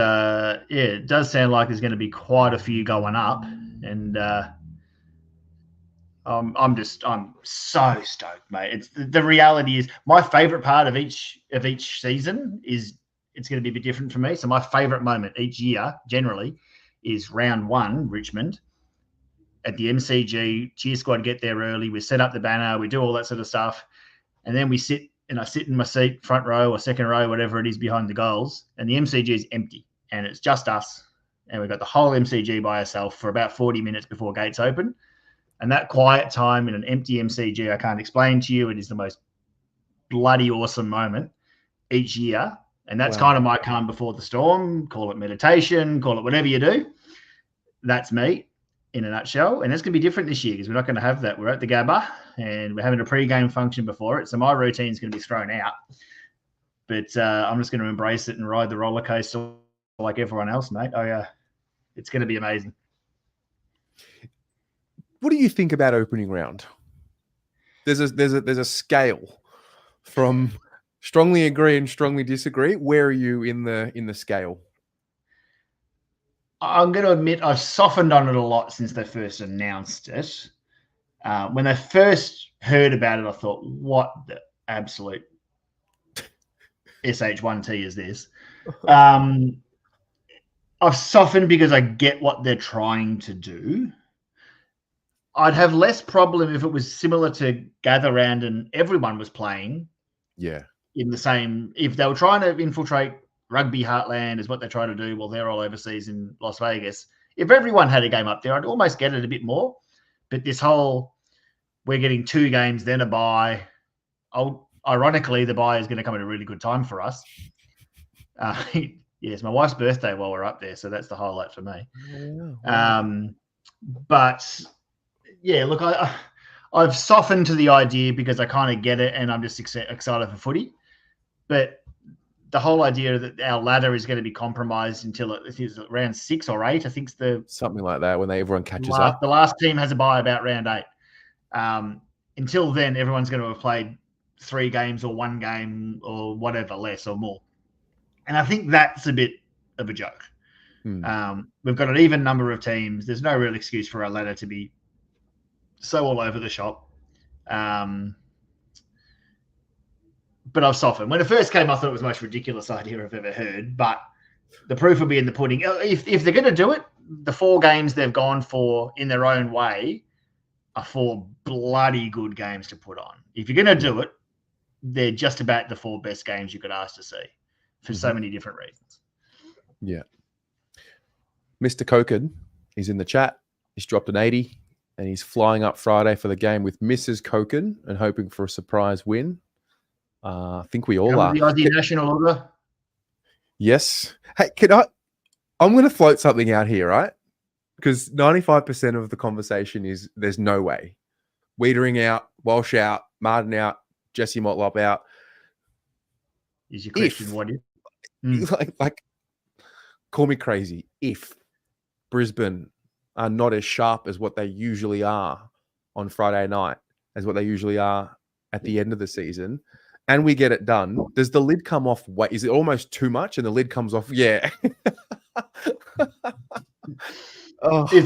it does sound like there's going to be quite a few going up, and I'm so stoked, mate. The reality is, my favorite part of each season is it's going to be a bit different for me. So my favorite moment each year generally is round 1, Richmond, at the MCG. Cheer Squad get there early. We set up the banner. We do all that sort of stuff, and then we sit. And I sit in my seat, front row or second row, whatever it is, behind the goals, and the MCG is empty, and it's just us, and we've got the whole MCG by ourselves for about 40 minutes before gates open. And that quiet time in an empty MCG, I can't explain to you. It is the most bloody awesome moment each year, and that's kind of my calm before the storm. Call it meditation, call it whatever you do. That's me in a nutshell, and it's going to be different this year because we're not going to have that. We're at the Gabba, and we're having a pre-game function before it, so my routine is going to be thrown out. But I'm just going to embrace it and ride the roller coaster like everyone else, mate. It's going to be amazing. What do you think about opening round? There's a scale from strongly agree and strongly disagree. Where are you in the scale? I'm going to admit I've softened on it a lot since they first announced it. When they first heard about it, I thought, what the absolute SH1T is this? I've softened because I get what they're trying to do. I'd have less problem if it was similar to Gather Round and everyone was playing. Yeah. In the same, if they were trying to infiltrate rugby heartland is what they try to do while they're all overseas in Las Vegas. If everyone had a game up there, I'd almost get it a bit more. But this whole, we're getting 2 games, then a bye. Ironically, the bye is going to come at a really good time for us. It's my wife's birthday while we're up there, so that's the highlight for me. But yeah, look, I've softened to the idea because I kind of get it, and I'm just excited for footy. But the whole idea that our ladder is going to be compromised until it's round 6 or 8, I think it's something like that when everyone catches up. The last team has a bye about round 8. Until then, everyone's going to have played 3 games or 1 game or whatever, less or more. And I think that's a bit of a joke. We've got an even number of teams. There's no real excuse for our ladder to be so all over the shop. But I've softened. When it first came, I thought it was the most ridiculous idea I've ever heard. But the proof will be in the pudding. If they're going to do it, the 4 games they've gone for in their own way are 4 bloody good games to put on. If you're going to do it, they're just about the 4 best games you could ask to see for so many different reasons. Yeah. Mr. Koken, he's in the chat. He's dropped an 80 and he's flying up Friday for the game with Mrs. Koken and hoping for a surprise win. I think we all are. The Aussie national order. Yes. Hey, I'm going to float something out here, right? Because 95% of the conversation is there's no way. Wiedering out, Walsh out, Martin out, Jesse Motlop out. Is your question what if? Like, call me crazy. If Brisbane are not as sharp as what they usually are on Friday night, as what they usually are at the end of the season, and we get it done, does the lid come off? Is it almost too much and the lid comes off? Yeah. If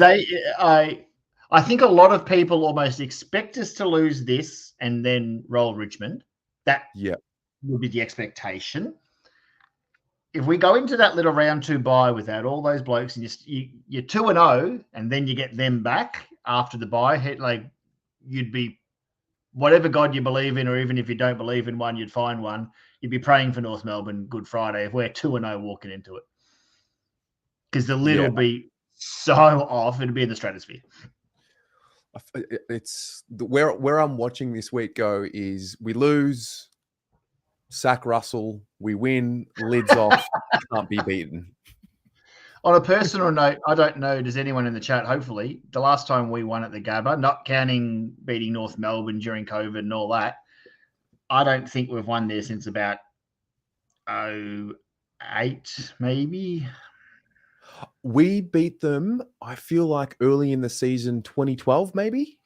I think a lot of people almost expect us to lose this and then roll Richmond. That would be the expectation. If we go into that little round 2 bye without all those blokes and you're 2-0 and then you get them back after the bye, like you'd be whatever God you believe in, or even if you don't believe in one, you'd find one. You'd be praying for North Melbourne Good Friday if we're 2-0 walking into it, because the lid will be so off. It'd be in the stratosphere. It's where I'm watching this week go is we lose, sack Russell, we win, lids off, can't be beaten. On a personal note, I don't know, does anyone in the chat, hopefully, the last time we won at the Gabba, not counting beating North Melbourne during COVID and all that, I don't think we've won there since about 2008, maybe. We beat them, I feel like early in the season, 2012, maybe.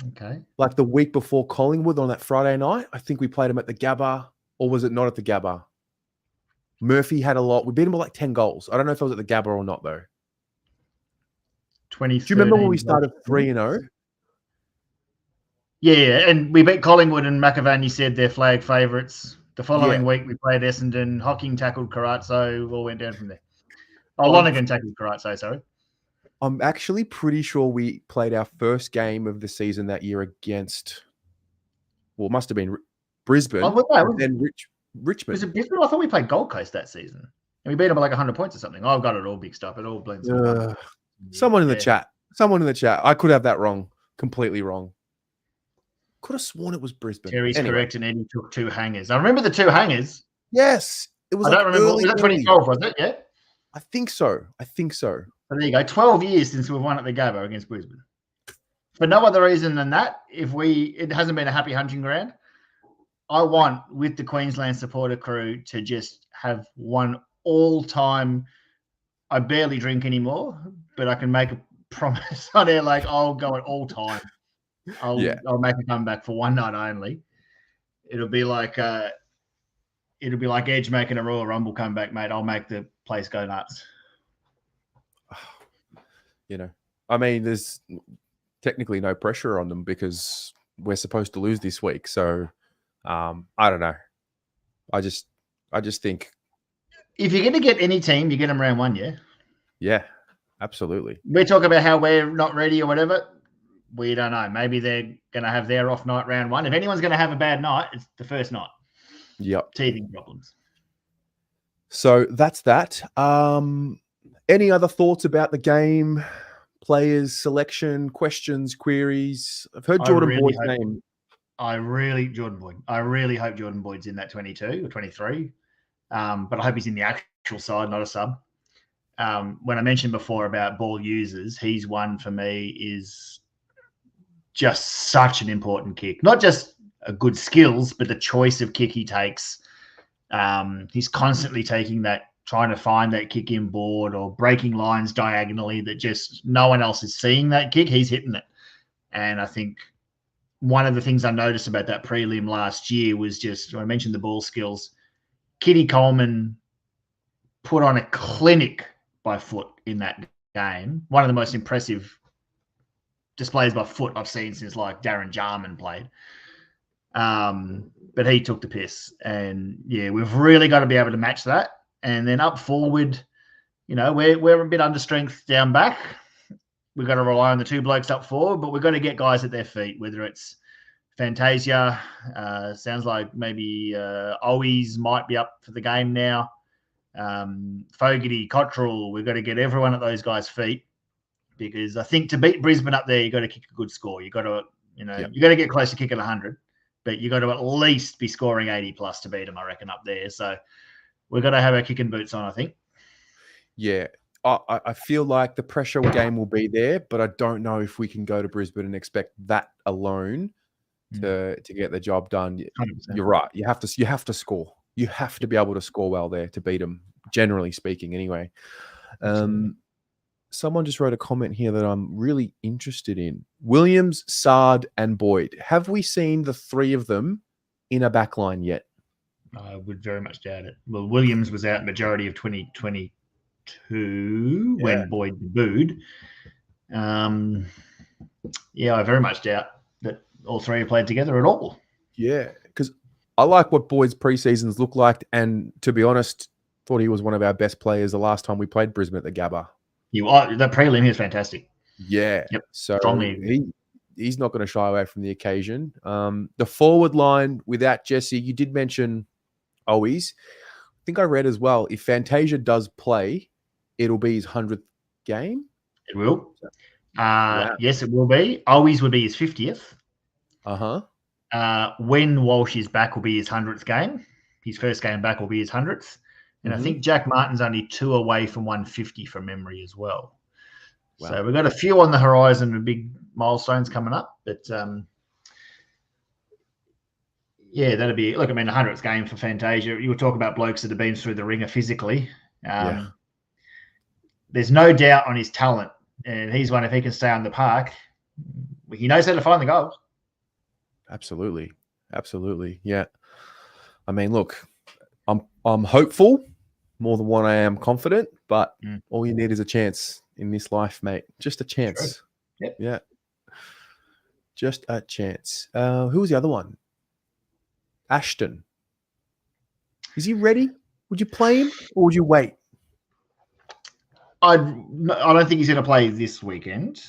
Okay. Like the week before Collingwood on that Friday night. I think we played them at the Gabba, or was it not at the Gabba? Murphy had a lot. We beat him by like 10 goals. I don't know if it was at the Gabba or not, though. Do you remember when we started 3-0? Yeah, and we beat Collingwood, and McAvaney said they're flag favourites. The following week, we played Essendon. Hocking tackled Carazzo. All went down from there. Oh, Lonergan tackled Carazzo, sorry. I'm actually pretty sure we played our first game of the season that year against, well, it must have been Brisbane. And then Richmond. Was it Brisbane? I thought we played Gold Coast that season. And we beat them by like 100 points or something. I've got it all mixed up. It all blends. Someone in the chat. Someone in the chat. I could have that wrong. Completely wrong. Could have sworn it was Brisbane. Terry's correct, and Eddie took 2 hangers. I remember the 2 hangers. Yes. It was. I don't remember. Was that 2012, was it? Yeah? I think so. So there you go. 12 years since we've won at the Gabba against Brisbane. For no other reason than that, it hasn't been a happy hunting ground. I want, with the Queensland supporter crew, to just have one all-time. I barely drink anymore, but I can make a promise on air, like I'll go at all time. I'll make a comeback for one night only. It'll be like Edge making a Royal Rumble comeback, mate. I'll make the place go nuts. I mean, there's technically no pressure on them because we're supposed to lose this week. So I don't know. I just think if you're going to get any team, you get them round 1, yeah? Yeah, absolutely. We talk about how we're not ready or whatever. We don't know. Maybe they're going to have their off night round 1. If anyone's going to have a bad night, it's the first night. Yep. Teething problems. So that's that. Any other thoughts about the game? Players, selection, questions, queries? I've heard Jordan Boyd's name. Jordan Boyd. I really hope Jordan Boyd's in that 22 or 23. But I hope he's in the actual side, not a sub. When I mentioned before about ball users, he's one for me is just such an important kick. Not just a good skills, but the choice of kick he takes. He's constantly taking that, trying to find that kick in board or breaking lines diagonally that just no one else is seeing that kick. He's hitting it. And I think one of the things I noticed about that prelim last year was just, when I mentioned the ball skills, Kitty Coleman put on a clinic by foot in that game. One of the most impressive displays by foot I've seen since like Darren Jarman played. But he took the piss. And yeah, we've really got to be able to match that. And then up forward, we're a bit under strength down back. We've got to rely on the 2 blokes up forward, but we've got to get guys at their feet, whether it's Fantasia, sounds like maybe Owies might be up for the game now. Fogarty, Cottrell, we've got to get everyone at those guys' feet, because I think to beat Brisbane up there, you've got to kick a good score. You've got to, you got to get close to kicking 100, but you've got to at least be scoring 80 plus to beat them, I reckon, up there. So we've got to have our kicking boots on, I think. Yeah. I feel like the pressure game will be there, but I don't know if we can go to Brisbane and expect that alone to get the job done. 100%. You're right. You have to score. You have to be able to score well there to beat them, generally speaking, anyway. Someone just wrote a comment here that I'm really interested in. Williams, Sard, and Boyd. Have we seen the 3 of them in a backline yet? I would very much doubt it. Well, Williams was out majority of 2022 when Boyd debuted. Yeah, I very much doubt that all three have played together at all. Yeah, because I like what Boyd's preseasons look like, and to be honest, thought he was one of our best players the last time we played Brisbane at the Gabba. The prelim here is fantastic. Yeah, Yep. so Strongly. he's not going to shy away from the occasion. The forward line without Jesse, you did mention Owies. I think I read as well, if Fantasia does play, it'll be his 100th game. It will. Wow. Yes, it will be. Always would be his 50th. When Walsh is back will be his 100th game. His first game back will be his 100th. And I think Jack Martin's only 2 away from 150 from memory as well. Wow. So we've got a few on the horizon with big milestones coming up. But, yeah, that'll be – look, I mean, the 100th game for Fantasia. You were talking about blokes that have been through the ringer physically. There's no doubt on his talent. And he's one, if he can stay on the park, he knows how to find the goals. Absolutely. Yeah. I mean, look, I'm hopeful more than what I am confident, but all you need is a chance in this life, mate. Just a chance. Sure. Yep. Yeah. Just a chance. Who was the other one? Ashton. Is he ready? Would you play him or would you wait? I don't think he's going to play this weekend.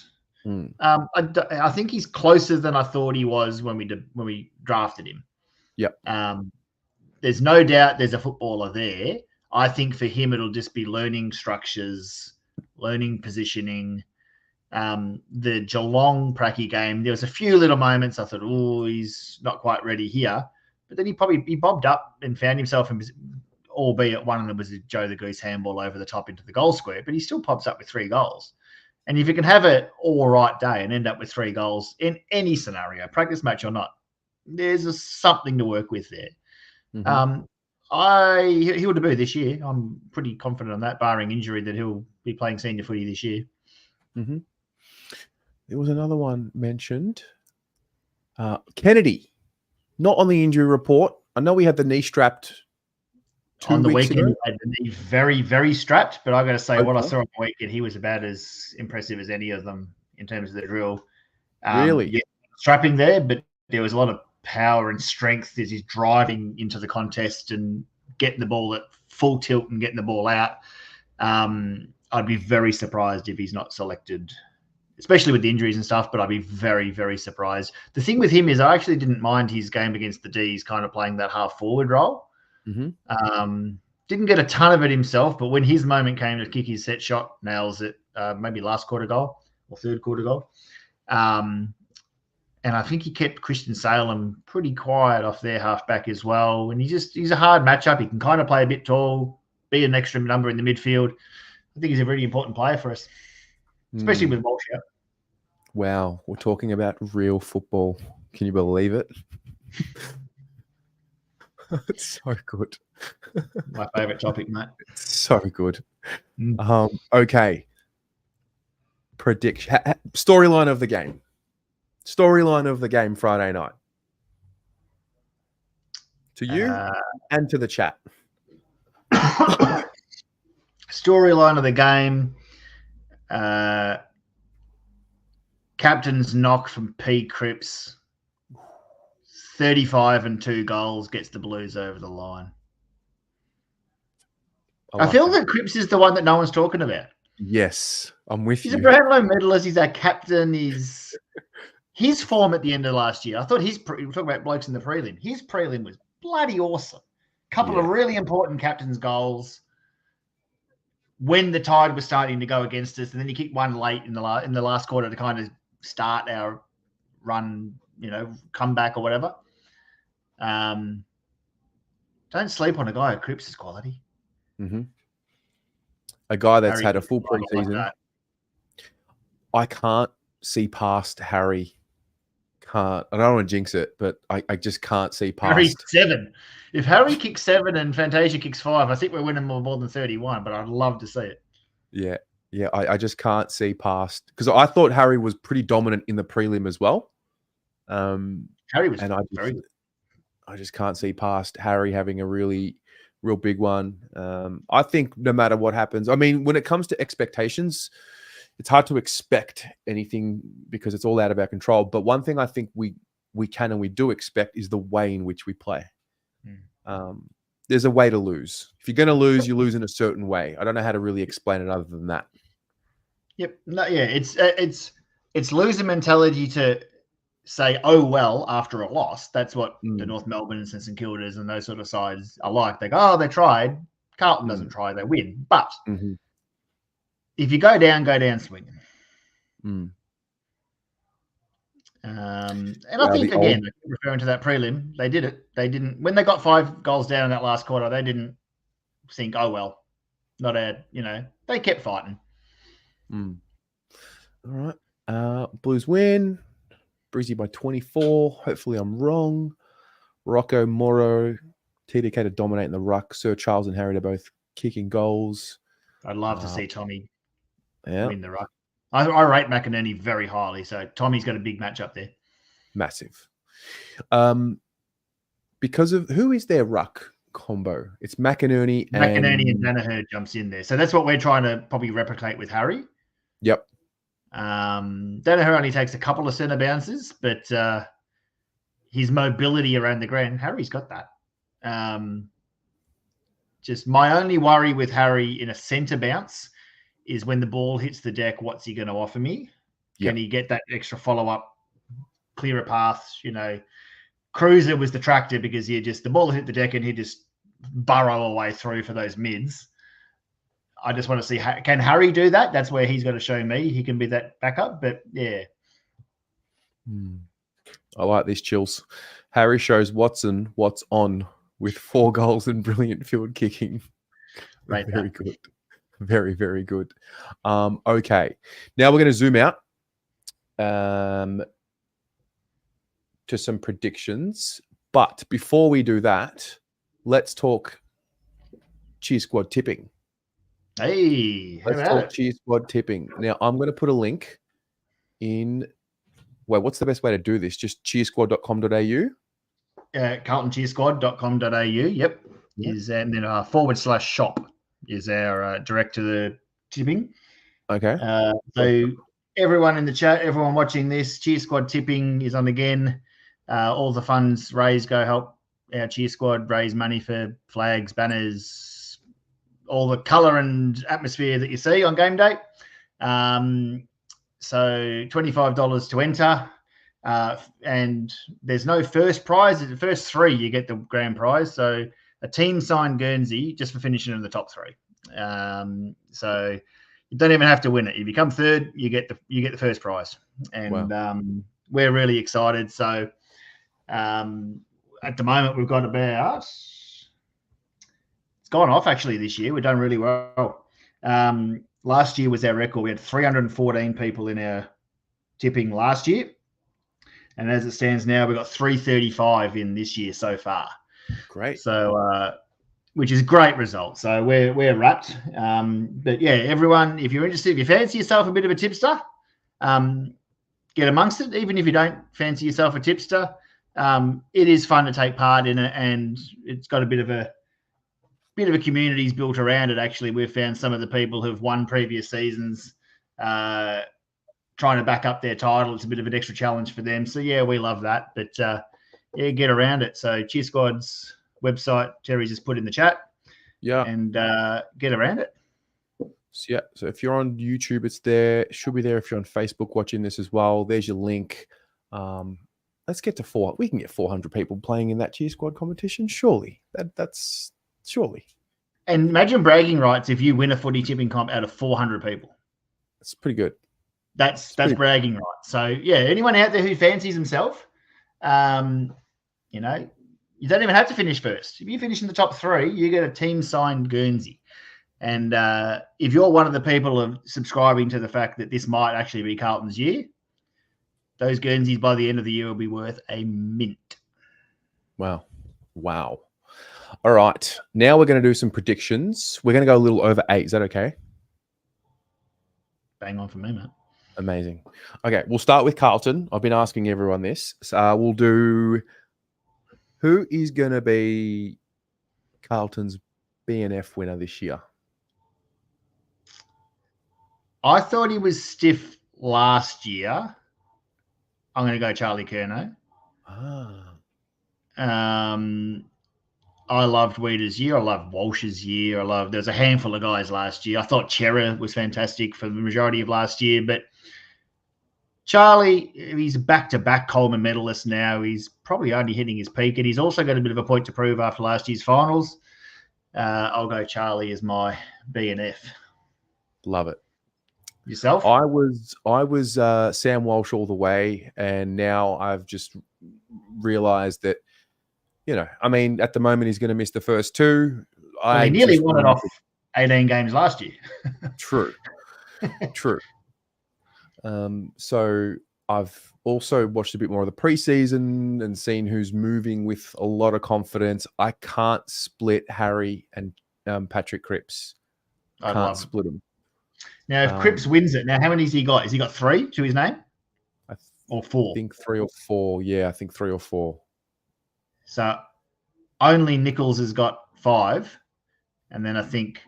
I think he's closer than I thought he was when we drafted him. Yep. There's no doubt there's a footballer there. I think for him it'll just be learning structures, learning positioning. The Geelong Pracky game, there was a few little moments I thought, oh, he's not quite ready here. But then he bobbed up and found himself in, albeit one of them was a Joe the Goose handball over the top into the goal square, but he still pops up with 3 goals. And if you can have an all right day and end up with 3 goals in any scenario, practice match or not, there's something to work with there. He'll debut this year. I'm pretty confident on that, barring injury, that he'll be playing senior footy this year. There was another one mentioned. Kennedy, not on the injury report. I know we had the knee strapped on the weekend. He had the knee very, very strapped, but I got to say, what I saw on the weekend, he was about as impressive as any of them in terms of the drill. Really? Yeah, strapping there, but there was a lot of power and strength as he's driving into the contest and getting the ball at full tilt and getting the ball out. I'd be very surprised if he's not selected, especially with the injuries and stuff, but I'd be very, very surprised. The thing with him is I actually didn't mind his game against the D's kind of playing that half forward role. Didn't get a ton of it himself, but when his moment came to kick his set shot, nails it, maybe last quarter goal or third quarter goal. And I think he kept Christian Salem pretty quiet off their halfback as well. And he's a hard matchup. He can kind of play a bit tall, be an extra number in the midfield. I think he's a really important player for us, especially with Walsh out. Wow, we're talking about real football. Can you believe it? It's so good. My favourite topic, mate. It's so good. Okay. Prediction. Storyline of the game. Storyline of the game Friday night. To you and to the chat. Storyline of the game. Captain's knock from P. Cripps. 35 and 2 goals gets the Blues over the line. I feel that Cripps is the one that no one's talking about. Yes, I'm with you. He's a Brownlow medalist. He's our captain. His form at the end of last year. I thought we're talking about blokes in the prelim. His prelim was bloody awesome. Couple of really important captain's goals when the tide was starting to go against us, and then he kicked one late in the last quarter to kind of start our run, comeback or whatever. Don't sleep on a guy of Cripps' quality. A guy that's had a full preseason. I can't see past Harry. I don't want to jinx it, but I just can't see past. Harry's 7. If Harry kicks 7 and Fantasia kicks 5, I think we're winning more than 31, but I'd love to see it. Yeah. I just can't see past, because I thought Harry was pretty dominant in the prelim as well. Harry was very good. I just can't see past Harry having a real big one. I think no matter what happens, I mean, when it comes to expectations, it's hard to expect anything because it's all out of our control. But one thing I think we can and we do expect is the way in which we play. There's a way to lose. If you're going to lose, you lose in a certain way. I don't know how to really explain it other than that. Yep. No, yeah, it's loser mentality to say, oh, well, after a loss. That's what the North Melbourne and St Kildas and those sort of sides are like. They go, oh, they tried. Carlton doesn't try, they win. But if you go down swinging. And I think, again, referring to that prelim, they did it. They didn't, when they got 5 goals down in that last quarter, they didn't think, oh, well, not a, they kept fighting. All right. Blues win. Breezy by 24. Hopefully I'm wrong. Rocco, Morrow, TDK to dominate in the ruck. Sir Charles and Harry are both kicking goals. I'd love to see Tommy win the ruck. I rate McInerney very highly, so Tommy's got a big match up there. Massive. Because of who is their ruck combo? It's McInerney and Danaher jumps in there. So that's what we're trying to probably replicate with Harry. Yep. Danaher only takes a couple of centre bounces, but his mobility around the ground, Harry's got that. Just my only worry with Harry in a centre bounce is when the ball hits the deck, what's he going to offer me? Can he get that extra follow-up, clear a path? Cruiser was the tractor because the ball hit the deck and he'd just burrow away through for those mids. I just want to see, can Harry do that? That's where he's got to show me he can be that backup. But yeah. I like these chills. Harry shows Watson what's on with 4 goals and brilliant field kicking. Right. Very good. Very, very good. Okay. Now we're going to zoom out to some predictions. But before we do that, let's talk Cheer Squad tipping. Hey, let's talk Cheer Squad tipping. Now, I'm going to put a link in. Well, what's the best way to do this? Just cheersquad.com.au? CarltonCheerSquad.com.au. Yep. And then /shop is our direct to the tipping. Okay. So everyone in the chat, everyone watching this, Cheer Squad tipping is on again. All the funds raised go help our Cheer Squad raise money for flags, banners, all the colour and atmosphere that you see on game day. So $25 to enter. And there's no first prize. The first 3, you get the grand prize. So a team signed Guernsey just for finishing in the top 3. So you don't even have to win it. If you come third, you get the first prize. And we're really excited. So at the moment, we've got about, it's gone off actually this year. We've done really well. Last year was our record. We had 314 people in our tipping last year. And as it stands now, we've got 335 in this year so far. Great. So, which is a great result. So we're wrapped. But yeah, everyone, if you're interested, if you fancy yourself a bit of a tipster, get amongst it. Even if you don't fancy yourself a tipster, it is fun to take part in it, and it's got a bit of a community's built around it. Actually, we've found some of the people who've won previous seasons trying to back up their title. It's a bit of an extra challenge for them. So yeah, we love that. But yeah, get around it. So Cheer Squad's website, Terry just put in the chat. Yeah. And get around it. So, yeah. So if you're on YouTube, it's there. It should be there if you're on Facebook watching this as well. There's your link. Let's get to 4. We can get 400 people playing in that Cheer Squad competition. Surely. That's surely. And imagine bragging rights if you win a footy tipping comp out of 400 people. That's pretty good. That's bragging rights. So yeah, anyone out there who fancies himself, you don't even have to finish first. If you finish in the top 3, you get a team signed Guernsey. And if you're one of the people of subscribing to the fact that this might actually be Carlton's year, those Guernseys by the end of the year will be worth a mint. Wow. All right. Now we're going to do some predictions. We're going to go a little over 8. Is that okay? Bang on for me, mate. Amazing. Okay. We'll start with Carlton. I've been asking everyone this. So we'll do who is going to be Carlton's BNF winner this year? I thought he was stiff last year. I'm going to go Charlie Curnow. I loved Weeder's year. I loved Walsh's year. There's a handful of guys last year. I thought Chera was fantastic for the majority of last year, but Charlie, he's a back-to-back Coleman medalist now. He's probably only hitting his peak, and he's also got a bit of a point to prove after last year's finals. I'll go Charlie as my BNF. Love it. Yourself? I was Sam Walsh all the way, and now I've just realised that, I mean, at the moment he's going to miss the first two. Well, he nearly won it off 18 games last year. True. So I've also watched a bit more of the preseason and seen who's moving with a lot of confidence. I can't split Harry and Patrick Cripps. Can't split them. Now, if Cripps wins it, now how many has he got? Has he got 3 to his name? Or 4? I think 3 or 4. Yeah, I think 3 or 4. So only Nichols has got 5. And then I think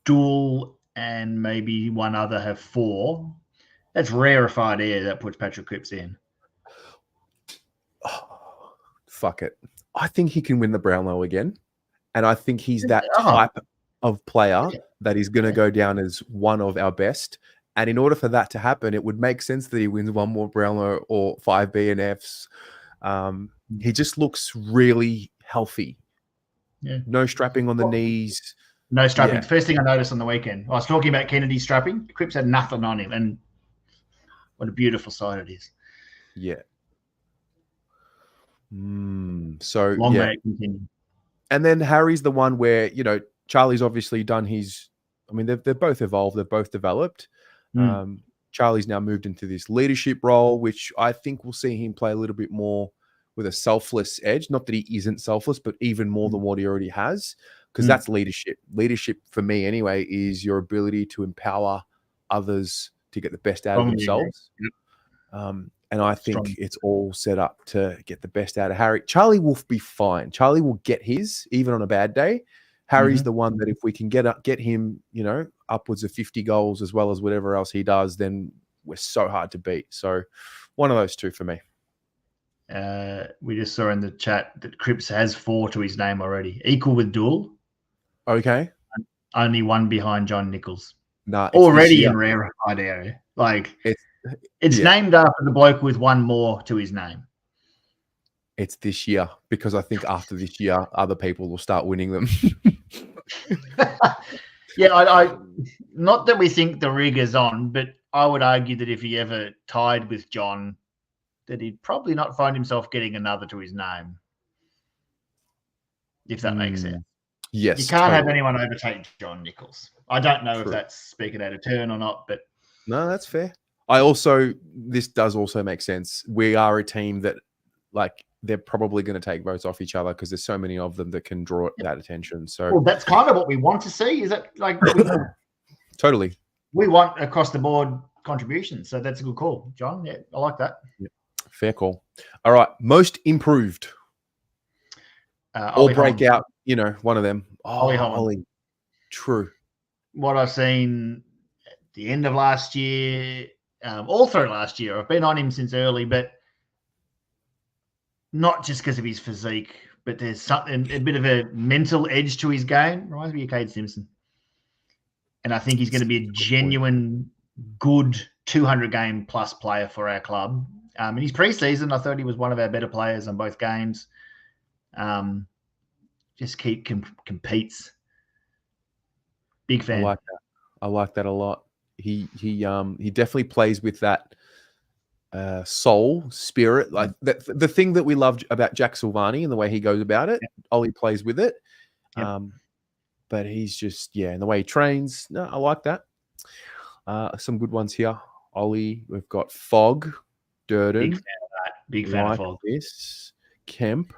Dool and maybe one other have 4. That's rarefied air that puts Patrick Cripps in. Oh, fuck it. I think he can win the Brownlow again. And I think he's that type of player that is going to go down as one of our best. And in order for that to happen, it would make sense that he wins 1 more Brownlow or 5 BNFs. He just looks really healthy. Yeah. No strapping on the knees. No strapping. Yeah. First thing I noticed on the weekend, I was talking about Kennedy strapping. Cripps had nothing on him, and what a beautiful sight it is. Yeah. So long may it continue. And then Harry's the one where, Charlie's obviously done his. I mean, they've both evolved. They've both developed. Charlie's now moved into this leadership role, which I think we'll see him play a little bit more with a selfless edge. Not that he isn't selfless, but even more than what he already has, because that's leadership. Leadership for me, anyway, is your ability to empower others to get the best out of themselves. And I think it's all set up to get the best out of Harry. Charlie will be fine. Charlie will get his, even on a bad day. Harry's the one that if we can get him, upwards of 50 goals as well as whatever else he does, then we're so hard to beat. So one of those two for me. We just saw in the chat that Cripps has 4 to his name already, equal with Dool. Okay. Only 1 behind John Nichols. Nah, already in rarefied area. Like it's named after the bloke with 1 more to his name. It's this year, because I think after this year, other people will start winning them. Yeah, I not that we think the rig is on, but I would argue that if he ever tied with John, that he'd probably not find himself getting another to his name. If that makes sense. Yes. You can't have anyone overtake John Nichols. I don't know if that's speaking out of turn or not, but no, that's fair. This does also make sense. We are a team that, they're probably going to take votes off each other because there's so many of them that can draw that attention. So that's kind of what we want to see. Is that totally? We want across the board contributions. So that's a good call, John. Yeah, I like that. Yeah. Fair call. All right, most improved or breakout. One of them. Ollie. True. What I've seen at the end of last year, all through last year, I've been on him since early, but not just because of his physique, but there's something, a bit of a mental edge to his game. Reminds me of Cade Simpson. And I think he's going to be a genuine, good 200-game plus player for our club. In his preseason, I thought he was one of our better players on both games. Just competes. Big fan. I like that a lot. He definitely plays with that soul, spirit, like that. The thing that we loved about Jack Silvani and the way he goes about it, Ollie plays with it. But he's just in the way he trains. No, I like that. Some good ones here. Ollie, we've got Fogg, Durden. Big fan of that. Big fan of Fogg. This Kemp.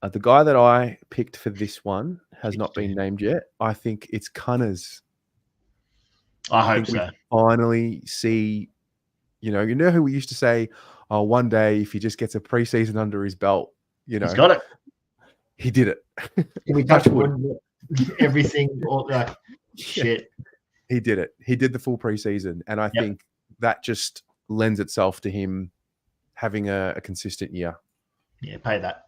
The guy that I picked for this one has not been named yet. I think it's Cunners. I hope so. Finally see. You know who we used to say, oh, one day if he just gets a preseason under his belt, he's got it. He did it. We touch wood. Everything, all that shit. He did it. He did the full preseason, and I think that just lends itself to him having a consistent year. Yeah, pay that.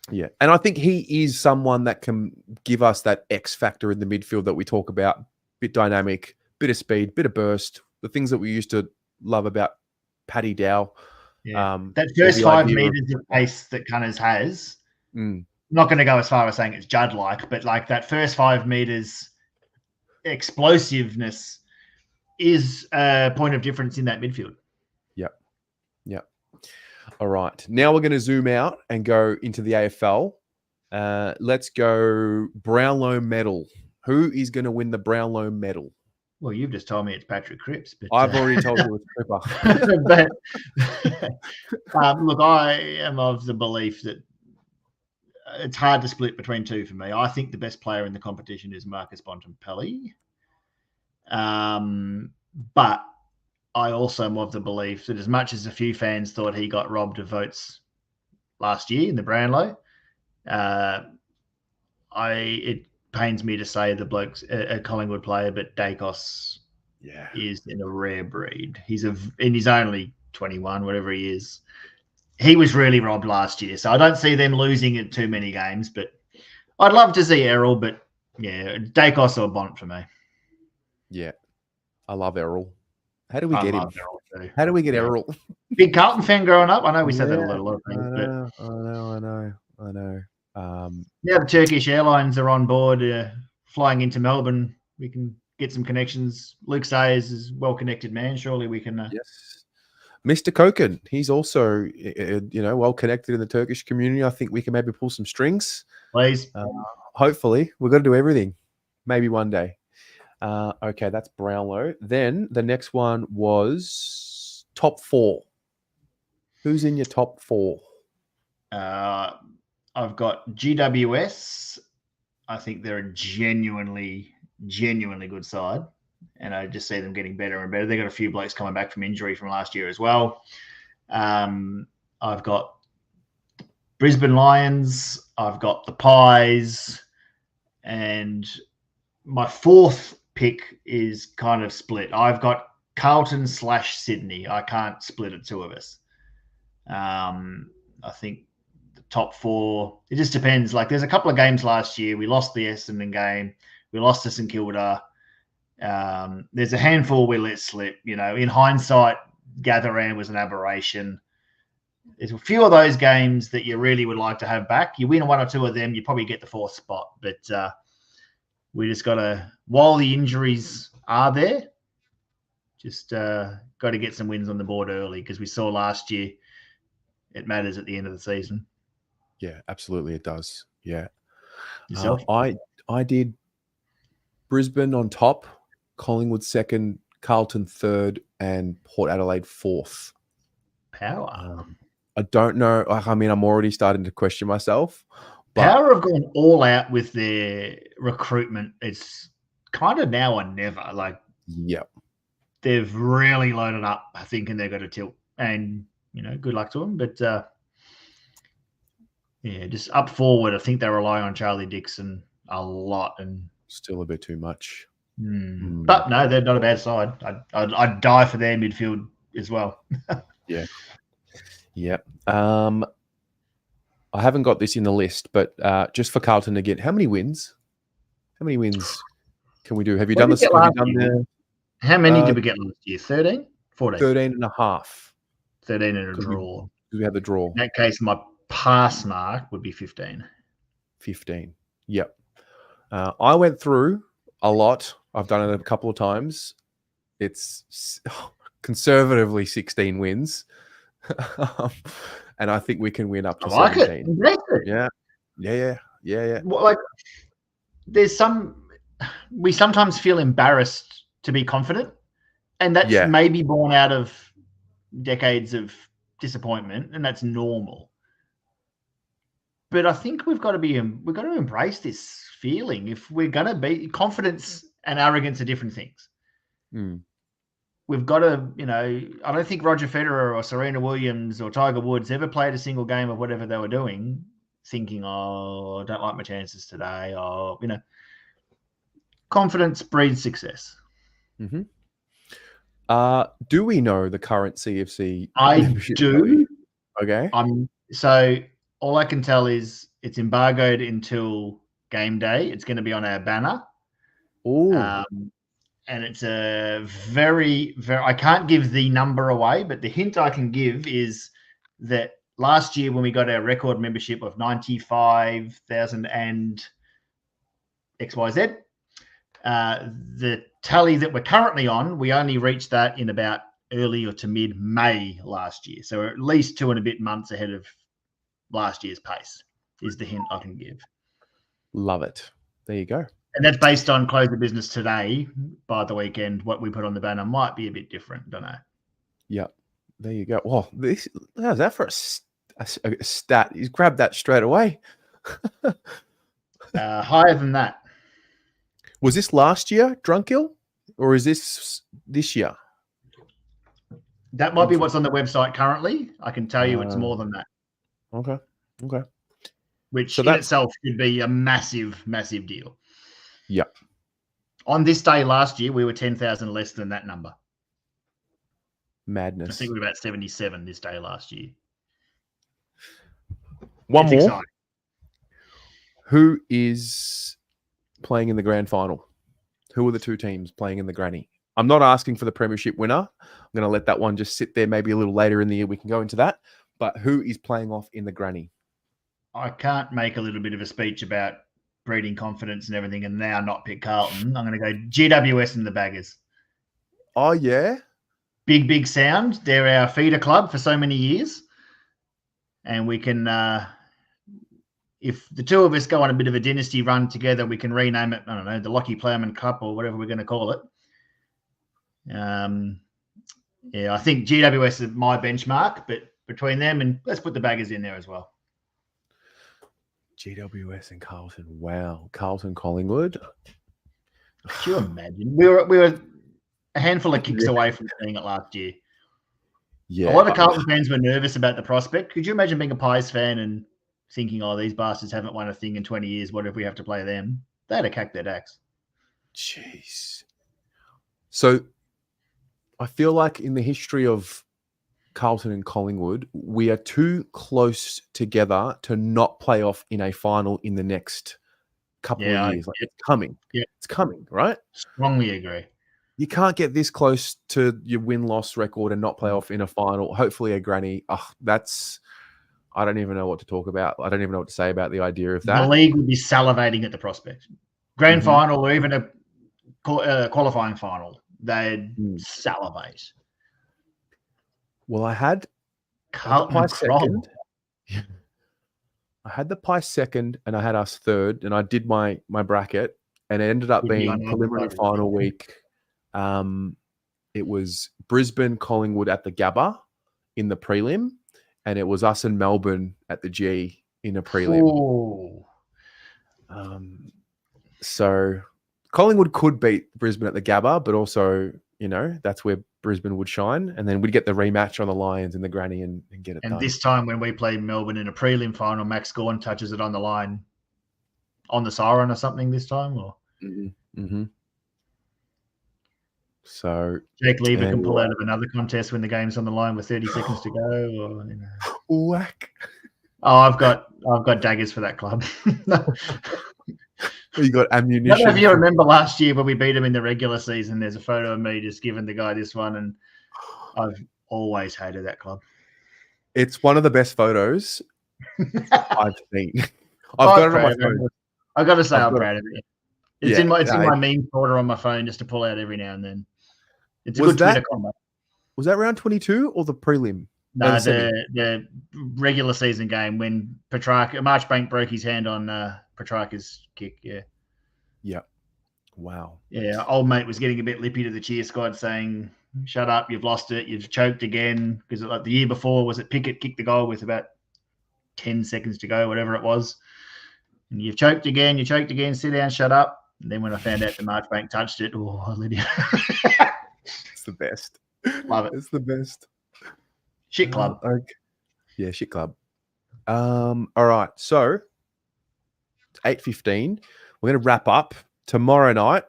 Yeah, and I think he is someone that can give us that X factor in the midfield that we talk about. Bit dynamic, bit of speed, bit of burst. The things that we used to love about Paddy Dow. Yeah. That first 5 meters of pace that Cunners has. I'm not going to go as far as saying it's Judd-like, but like that first 5 meters explosiveness is a point of difference in that midfield. Yep. All right. Now we're going to zoom out and go into the AFL. Let's go Brownlow medal. Who is going to win the Brownlow medal? Well, you've just told me it's Patrick Cripps. But I've already told you it's Cripper. Look, I am of the belief that it's hard to split between two for me. I think the best player in the competition is Marcus Bontempelli. But I also am of the belief that as much as a few fans thought he got robbed of votes last year in the Brownlow, it pains me to say the bloke's a Collingwood player, but Dacos is in a rare breed. And he's only 21, whatever he is. He was really robbed last year, so I don't see them losing it too many games. But I'd love to see Errol, but yeah, Dacos or Bont for me. Yeah, I love Errol. How do we get him? Too. How do we get Errol? Big Carlton fan growing up. I know we said that a lot of things. I know. Now the Turkish Airlines are on board, flying into Melbourne. We can get some connections. Luke Sayers is a well-connected man. Surely we can. Yes, Mr. Koken. He's also, well connected in the Turkish community. I think we can maybe pull some strings. Please. Hopefully, we're going to do everything. Maybe one day. Okay, that's Brownlow. Then the next one was top 4. Who's in your top 4? I've got GWS. I think they're a genuinely good side. And I just see them getting better and better. They've got a few blokes coming back from injury from last year as well. I've got Brisbane Lions. I've got the Pies. And my 4th pick is kind of split. I've got Carlton/Sydney. I can't split it, 2 of us. I think the top 4, it just depends. Like there's a couple of games last year. We lost the Essendon game. We lost to St Kilda. There's a handful we let slip. In hindsight, Gatherand was an aberration. There's a few of those games that you really would like to have back. You win 1 or 2 of them, you probably get the 4th spot. But we just got to, while the injuries are there, just got to get some wins on the board early because we saw last year it matters at the end of the season. Yeah, absolutely it does. Yeah. Yourself? I did Brisbane on top, Collingwood 2nd, Carlton 3rd, and Port Adelaide 4th. Power. I don't know. I mean, I'm already starting to question myself. But Power have gone all out with their recruitment. It's kind of now or never. Like, yep. They've really loaded up, thinking they've got a tilt. And, good luck to them. But, just up forward, I think they rely on Charlie Dixon a lot. And still a bit too much. But, no, they're not a bad side. I'd die for their midfield as well. Yeah. Yep. I haven't got this in the list, but just for Carlton again, how many wins? How many wins can we do? Have you done this? How many did we get last year? 13? 14? 13 and a half. 13 and a draw. We had the draw. In that case, my pass mark would be 15. 15. Yep. I went through a lot. I've done it a couple of times. It's conservatively 16 wins. And I think we can win up to 17. Yeah. Well, we sometimes feel embarrassed to be confident, and that's maybe born out of decades of disappointment, and that's normal. But I think we've got to embrace this feeling. If we're going to be, confidence and arrogance are different things. We've got to, I don't think Roger Federer or Serena Williams or Tiger Woods ever played a single game of whatever they were doing thinking, I don't like my chances today. Or, confidence breeds success. Mm-hmm. Do we know the current CFC I membership do. value? Okay. So all I can tell is it's embargoed until game day. It's going to be on our banner. Oh. And it's a very, very, I can't give the number away, but the hint I can give is that last year when we got our record membership of 95,000 and XYZ, the tally that we're currently on, we only reached that in about early or to mid-May last year. So we're at least 2 and a bit months ahead of last year's pace is the hint I can give. Love it. There you go. And that's based on close of business today. By the weekend, what we put on the banner might be a bit different. Don't know. Yep. There you go. Well, how's that for a stat? He's grabbed that straight away. Higher than that. Was this last year, Drunkhill, or is this year? That might be what's on the website currently. I can tell you it's more than that. Okay. Which in itself could be a massive, massive deal. Yep. On this day last year, we were 10,000 less than that number. Madness. I think we were about 77 this day last year. One more. Exciting. Who is playing in the grand final? Who are the two teams playing in the granny? I'm not asking for the premiership winner. I'm going to let that one just sit there. Maybe a little later in the year we can go into that. But who is playing off in the granny? I can't make a little bit of a speech about breeding confidence and everything and now not pick Carlton. I'm going to go GWS and the Baggers. Oh, yeah? Big sound. They're our feeder club for so many years. And we can, if the two of us go on a bit of a dynasty run together, we can rename it, I don't know, the Lockie Plowman Cup or whatever we're going to call it. Yeah, I think GWS is my benchmark, but between them and let's put the Baggers in there as well. GWS and Carlton. Wow. Carlton Collingwood. Could you imagine? We were a handful of kicks away from seeing it last year. Yeah. A lot of Carlton fans were nervous about the prospect. Could you imagine being a Pies fan and thinking, oh, these bastards haven't won a thing in 20 years. What if we have to play them? They'd have cacked their dacks. Jeez. So I feel like in the history of Carlton and Collingwood, we are too close together to not play off in a final in the next couple of years. Like, it's coming. Yeah. It's coming, right? Strongly agree. You can't get this close to your win-loss record and not play off in a final, hopefully a granny. Oh, I don't even know what to talk about. I don't even know what to say about the idea of that. The league would be salivating at the prospect. Grand final or even a qualifying final, they'd salivate. Well, I had Carlton second. I had the Pies second and I had us third, and I did my bracket, and it ended up being preliminary final week. It was Brisbane, Collingwood at the Gabba in the prelim, and it was us and Melbourne at the G in a prelim. So Collingwood could beat Brisbane at the Gabba, but also, you know, that's where Brisbane would shine, and then we'd get the rematch on the Lions in the granny and get it done. And this time when we play Melbourne in a prelim final, Max Gawn touches it on the line on the siren or something this time, or so Jake Lever can pull out of another contest when the game's on the line with 30 seconds to go, or you know. Whack. Oh, I've got daggers for that club. You got ammunition. I don't know if you remember last year when we beat them in the regular season. There's a photo of me just giving the guy this one, and I've always hated that club. It's one of the best photos I've seen. I've got it on my phone. I got to say, I'm proud of it. It's in my meme folder on my phone just to pull out every now and then. It's a good Twitter combo. Was that round 22 or the prelim? No, the regular season game when Marchbank broke his hand on Petrarca's kick. Yeah. Yeah. Wow. Yeah. Old mate was getting a bit lippy to the cheer squad saying, shut up, you've lost it, you've choked again. Because like the year before, was it Pickett kicked the goal with about 10 seconds to go, whatever it was. And you've choked again, sit down, shut up. And then when I found out the Marchbank touched it, Lydia. It's the best. Love it. It's the best. Shit club. Okay. Yeah, shit club. All right. So it's 8:15. We're going to wrap up tomorrow night.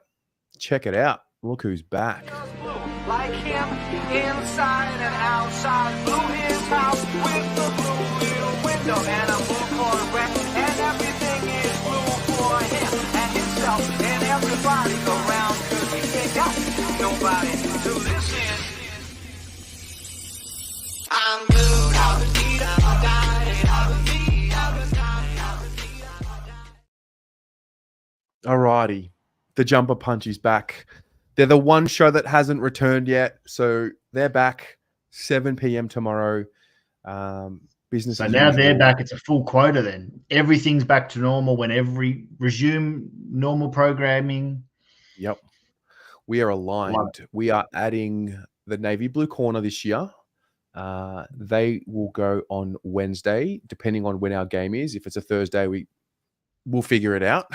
check it out. Look who's back. Like him, inside and outside, blew his house with the blue little window and a blue Corvette, and everything is blue for him and himself and everybody around, 'cause he ain't got nobody to listen. I'm blue, Alrighty, the Jumper Punch is back. They're the one show that hasn't returned yet, so they're back 7 p.m. tomorrow. Business. So as now usual. they're back. It's a full quota then. Everything's back to normal when resume normal programming. Yep. We are aligned. We are adding the navy blue corner this year. They will go on Wednesday, depending on when our game is. If it's a Thursday, we'll figure it out.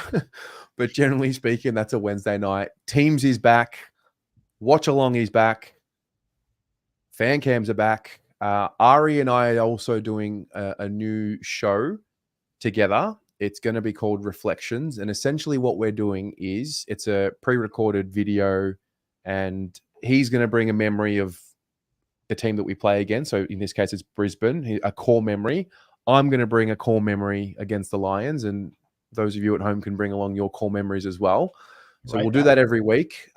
But generally speaking, that's a Wednesday night. Teams is back. Watch along is back. Fan cams are back. Ari and I are also doing a new show together. It's going to be called Reflections. And essentially what we're doing is it's a pre-recorded video, and he's going to bring a memory of the team that we play against. So in this case, it's Brisbane, a core memory. I'm going to bring a core memory against the Lions, and those of you at home can bring along your core memories as well. So we'll do that every week.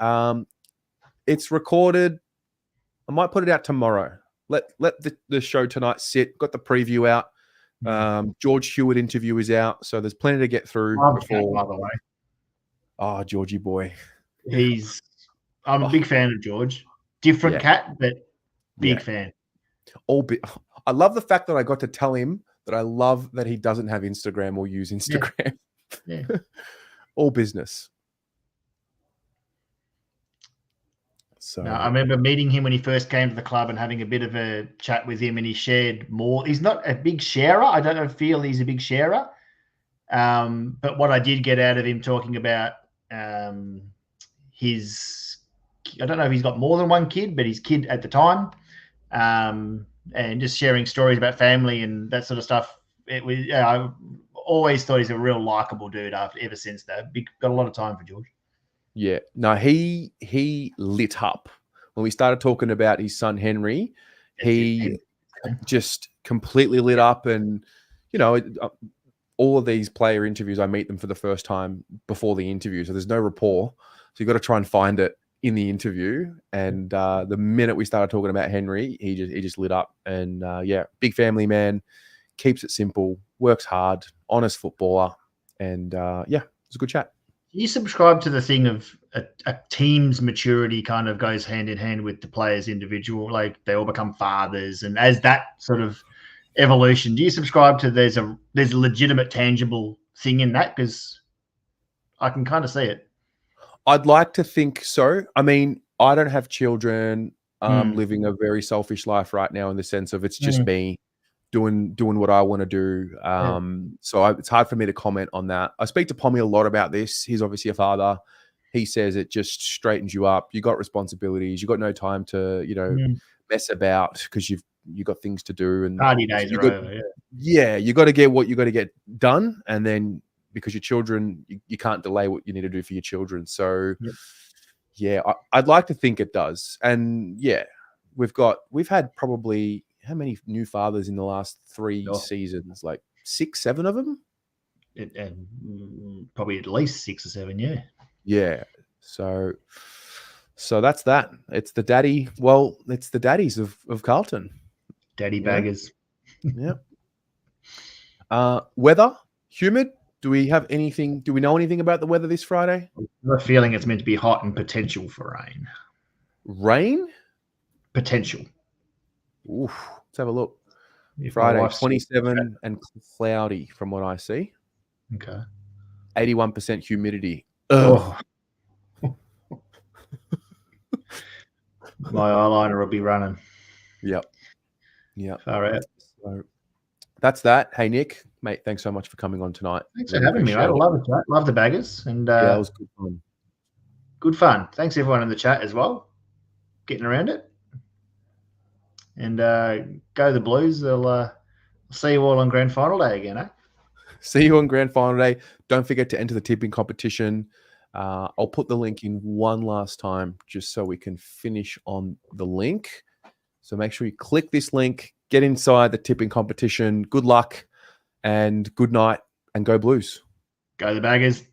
It's recorded. I might put it out tomorrow. Let the show tonight sit. Got the preview out. George Hewitt interview is out, so there's plenty to get through before. By the way, oh, Georgie boy, I'm a big fan of George. Different cat, but big fan. I love the fact that I got to tell him that I love that he doesn't have Instagram or use Instagram. Yeah. All business. So No, I remember meeting him when he first came to the club and having a bit of a chat with him, and he shared more. He's not a big sharer. I don't feel he's a big sharer. But what I did get out of him talking about his, I don't know if he's got more than one kid, but his kid at the time, and just sharing stories about family and that sort of stuff. It was, I always thought he's a real likable dude ever since that. Got a lot of time for George. yeah, no, he lit up when we started talking about his son Henry. He just completely lit up, and all of these player interviews, I meet them for the first time before the interview, so there's no rapport. So you got to try and find it in the interview. And the minute we started talking about Henry, he just lit up. And big family man, keeps it simple, works hard, honest footballer, and it was a good chat. You subscribe to the thing of a team's maturity kind of goes hand in hand with the players' individual, like they all become fathers, and as that sort of evolution, do you subscribe to there's a legitimate, tangible thing in that? Because I can kind of see it. I'd like to think so. I mean, I don't have children. I'm living a very selfish life right now in the sense of it's just me doing what I want to do. So it's hard for me to comment on that. I speak to Pommy a lot about this. He's obviously a father. He says it just straightens you up. You got responsibilities. You got no time to, mess about because you got things to do. And party days are over. Yeah, you got to get what you got to get done, and then because your children, you can't delay what you need to do for your children. So, I'd like to think it does. And we've had probably how many new fathers in the last 3 seasons? Like 6, 7 of them? Probably at least 6 or 7, yeah. Yeah. So that's that. It's the daddy. Well, it's the daddies of Carlton. Daddy baggers. Yeah. Weather, humid. Do we know anything about the weather this Friday? I have a feeling it's meant to be hot and potential for rain. Rain? Potential. Oof. Let's have a look. If Friday, 27 and cloudy from what I see. Okay. 81% humidity. Oh. My eyeliner will be running. Yep. All right. So that's that. Hey, Nick, mate, thanks so much for coming on tonight. Thanks for having me, mate. I love the chat. Love the baggers. And it was good fun. Good fun. Thanks, everyone in the chat as well. Getting around it. And go the Blues. They'll see you all on Grand Final Day again, eh? See you on Grand Final Day. Don't forget to enter the tipping competition. I'll put the link in one last time just so we can finish on the link. So make sure you click this link, get inside the tipping competition. Good luck and good night, and go Blues. Go the Baggers.